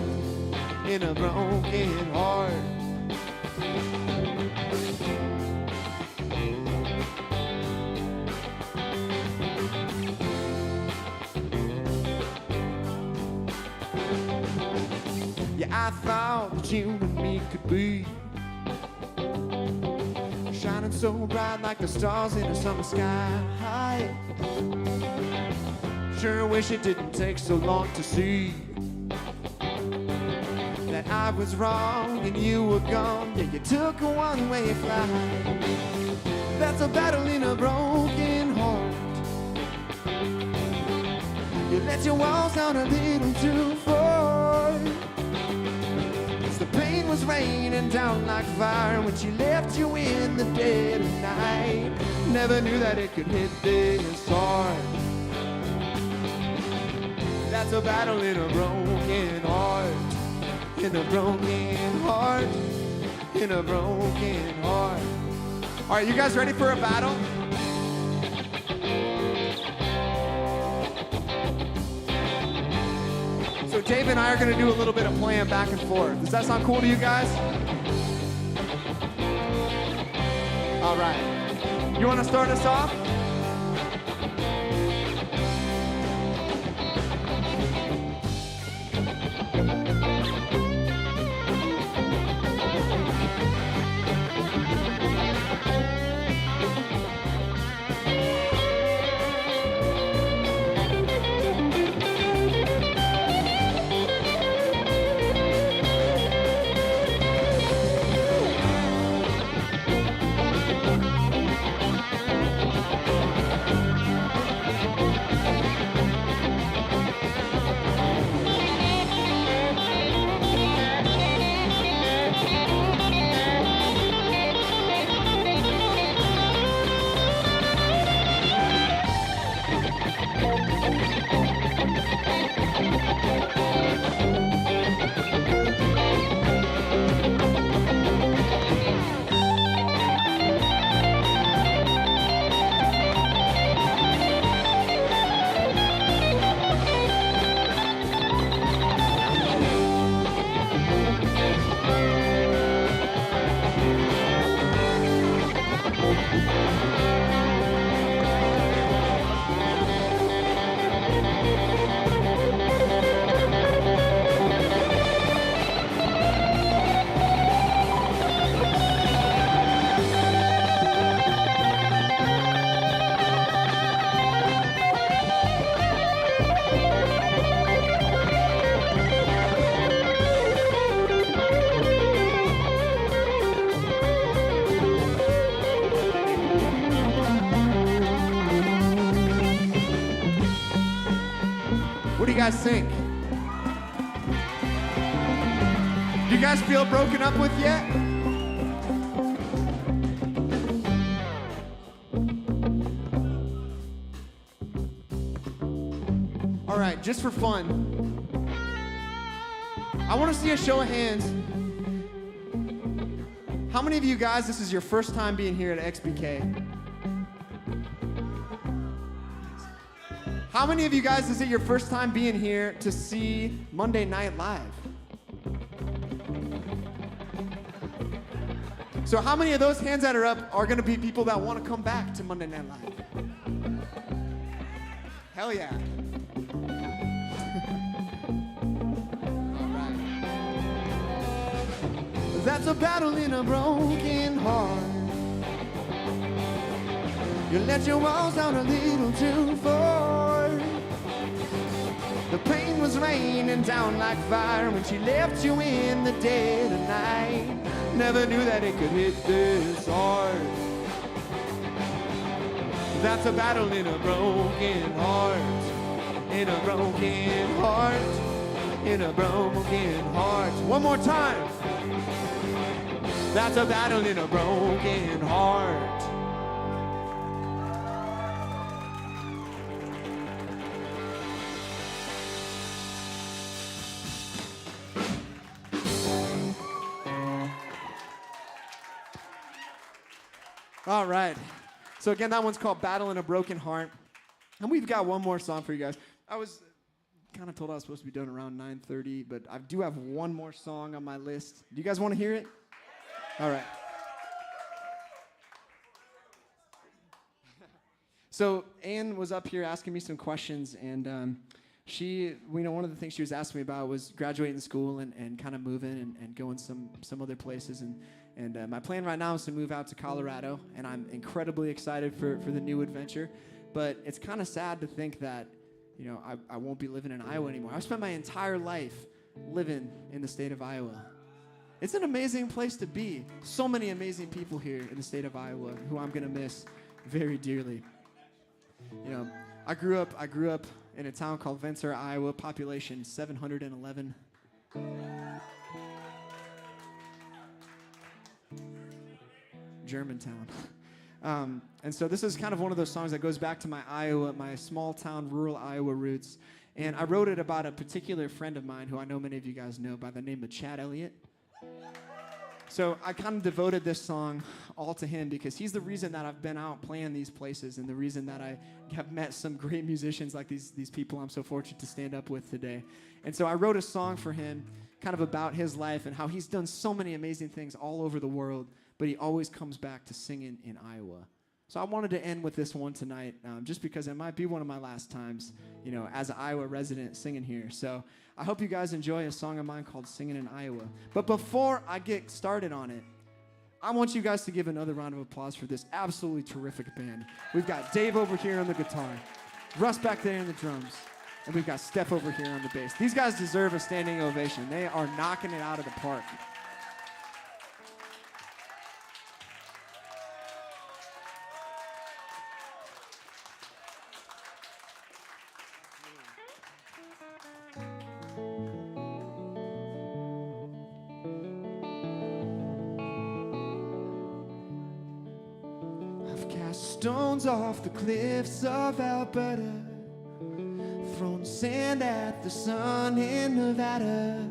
[SPEAKER 3] In a broken heart. Yeah, I thought that you and me could be shining so bright like the stars in a summer sky. Sure wish it didn't take so long to see that I was wrong and you were gone. Yeah, you took a one-way flight. That's a battle in a broken heart. You let your walls down a little too far. 'Cause the pain was raining down like fire when she left you in the dead of night. Never knew that it could hit this hard. That's a battle in a broken heart. In a broken heart. In a broken heart. All right, you guys ready for a battle? So Dave and I are going to do a little bit of playing back and forth. Does that sound cool to you guys? All right. You want to start us off? What do you guys think? Do you guys feel broken up with yet? All right, just for fun, I want to see a show of hands. How many of you guys, this is your first time being here at XBK? How many of you guys, is it your first time being here to see Monday Night Live? So how many of those hands that are up are gonna be people that wanna come back to Monday Night Live? Hell yeah. All right. That's a battle in a broken heart. You let your walls down a little too far. The pain was raining down like fire when she left you in the dead of night. Never knew that it could hit this hard. That's a battle in a broken heart. In a broken heart. In a broken heart. One more time. That's a battle in a broken heart. All right. So again, that one's called Battle in a Broken Heart. And we've got one more song for you guys. I was kind of told I was supposed to be done around 9:30, but I do have one more song on my list. Do you guys want to hear it? All right. So Anne was up here asking me some questions, and one of the things she was asking me about was graduating school and kind of moving and going some other places. And my plan right now is to move out to Colorado, and I'm incredibly excited for the new adventure. But it's kind of sad to think that, I won't be living in Iowa anymore. I've spent my entire life living in the state of Iowa. It's an amazing place to be. So many amazing people here in the state of Iowa who I'm going to miss very dearly. I grew up in a town called Ventura, Iowa, population 711. Germantown. And so this is kind of one of those songs that goes back to my small town, rural Iowa roots. And I wrote it about a particular friend of mine who I know many of you guys know by the name of Chad Elliott. So I kind of devoted this song all to him because he's the reason that I've been out playing these places and the reason that I have met some great musicians like these people I'm so fortunate to stand up with today. And so I wrote a song for him kind of about his life and how he's done so many amazing things all over the world, but he always comes back to singing in Iowa. So I wanted to end with this one tonight, just because it might be one of my last times, as an Iowa resident singing here. So I hope you guys enjoy a song of mine called Singing in Iowa. But before I get started on it, I want you guys to give another round of applause for this absolutely terrific band. We've got Dave over here on the guitar, Russ back there on the drums, and we've got Steph over here on the bass. These guys deserve a standing ovation. They are knocking it out of the park. Stones off the cliffs of Alberta, thrown sand at the sun in Nevada,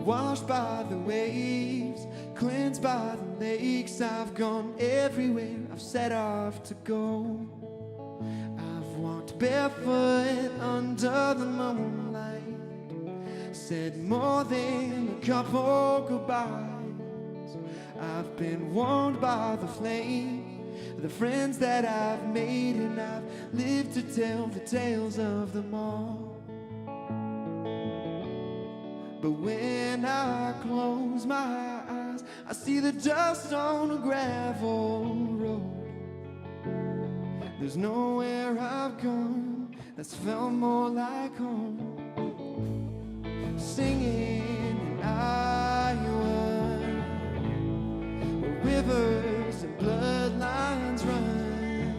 [SPEAKER 3] washed by the waves, cleansed by the lakes. I've gone everywhere I've set off to go. I've walked barefoot under the moonlight, said more than a couple goodbyes. I've been warmed by the flame, the friends that I've made, and I've lived to tell the tales of them all. But when I close my eyes, I see the dust on a gravel road. There's nowhere I've gone that's felt more like home. Singing in Iowa, where rivers and bloodlines run.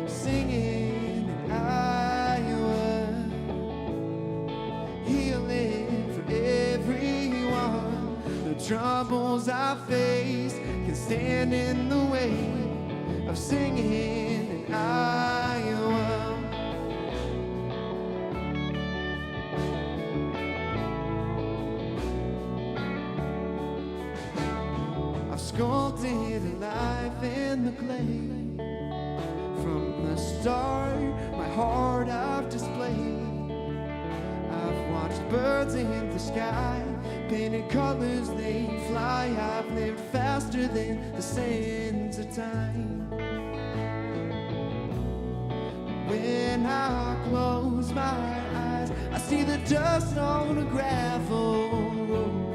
[SPEAKER 3] Singing in Iowa, healing for everyone. The troubles I face can stand in the way of singing in Iowa. I've sculpted a life in the clay. From the start, my heart I've displayed. I've watched birds in the sky, painted colors they fly. I've lived faster than the sands of time. When I close my eyes, I see the dust on a gravel road.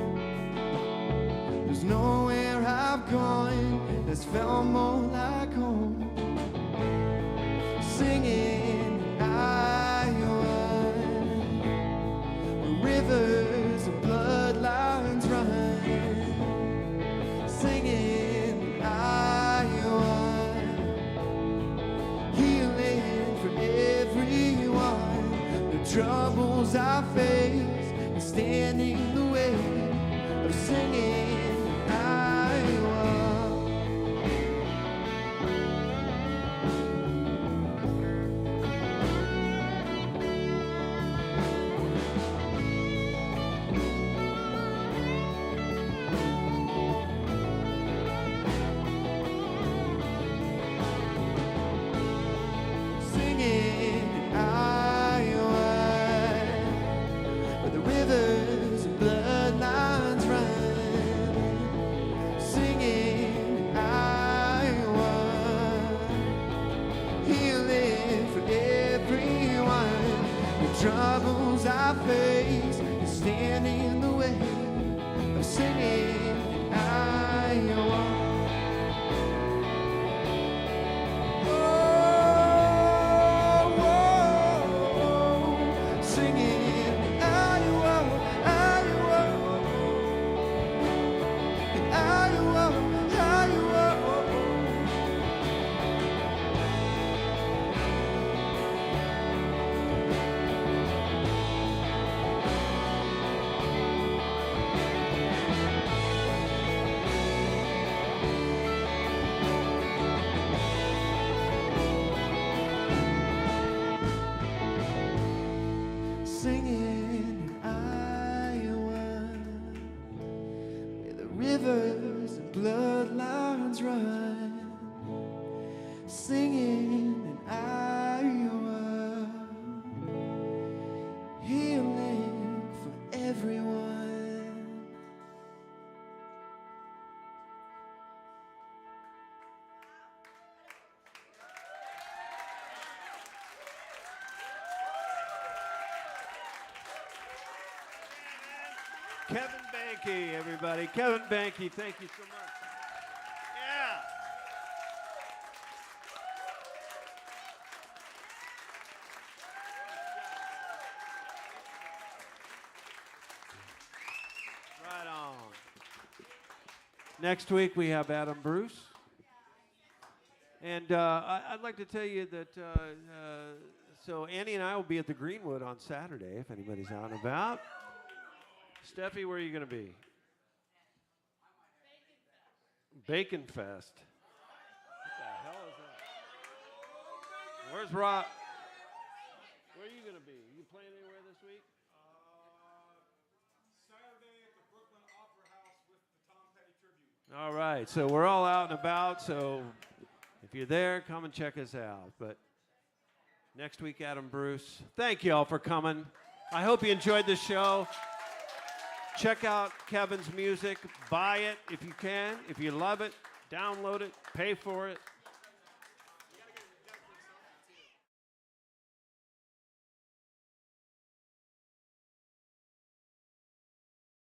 [SPEAKER 3] There's nowhere I've gone that's felt more like home. Singing in Iowa, where rivers and bloodlines run. Singing in Iowa, healing for everyone. The troubles I face and standing in the way of singing in Iowa.
[SPEAKER 4] troubles I face stand in the way of singing Iowa. Singing Iowa, Iowa, Iowa, Iowa. Singing in Iowa, where the rivers and bloodlines run. Singing in Iowa, healing for everyone.
[SPEAKER 2] Kevin Boehnke, everybody. Kevin Boehnke, thank you so much. Yeah. Right on. Next week we have Adam Bruce. And I'd like to tell you that, so Annie and I will be at the Greenwood on Saturday, if anybody's out and about. Steffi, where are you going to be? Bacon Fest. What the hell is that? Where's Rob? Where are you going to be? You playing anywhere this week?
[SPEAKER 8] Saturday at the Brooklyn Opera House with the Tom Petty Tribute.
[SPEAKER 2] All right, so we're all out and about, so if you're there, come and check us out. But next week, Adam Bruce. Thank you all for coming. I hope you enjoyed the show. Check out Kevin's music. Buy it if you can. If you love it, download it, pay for it.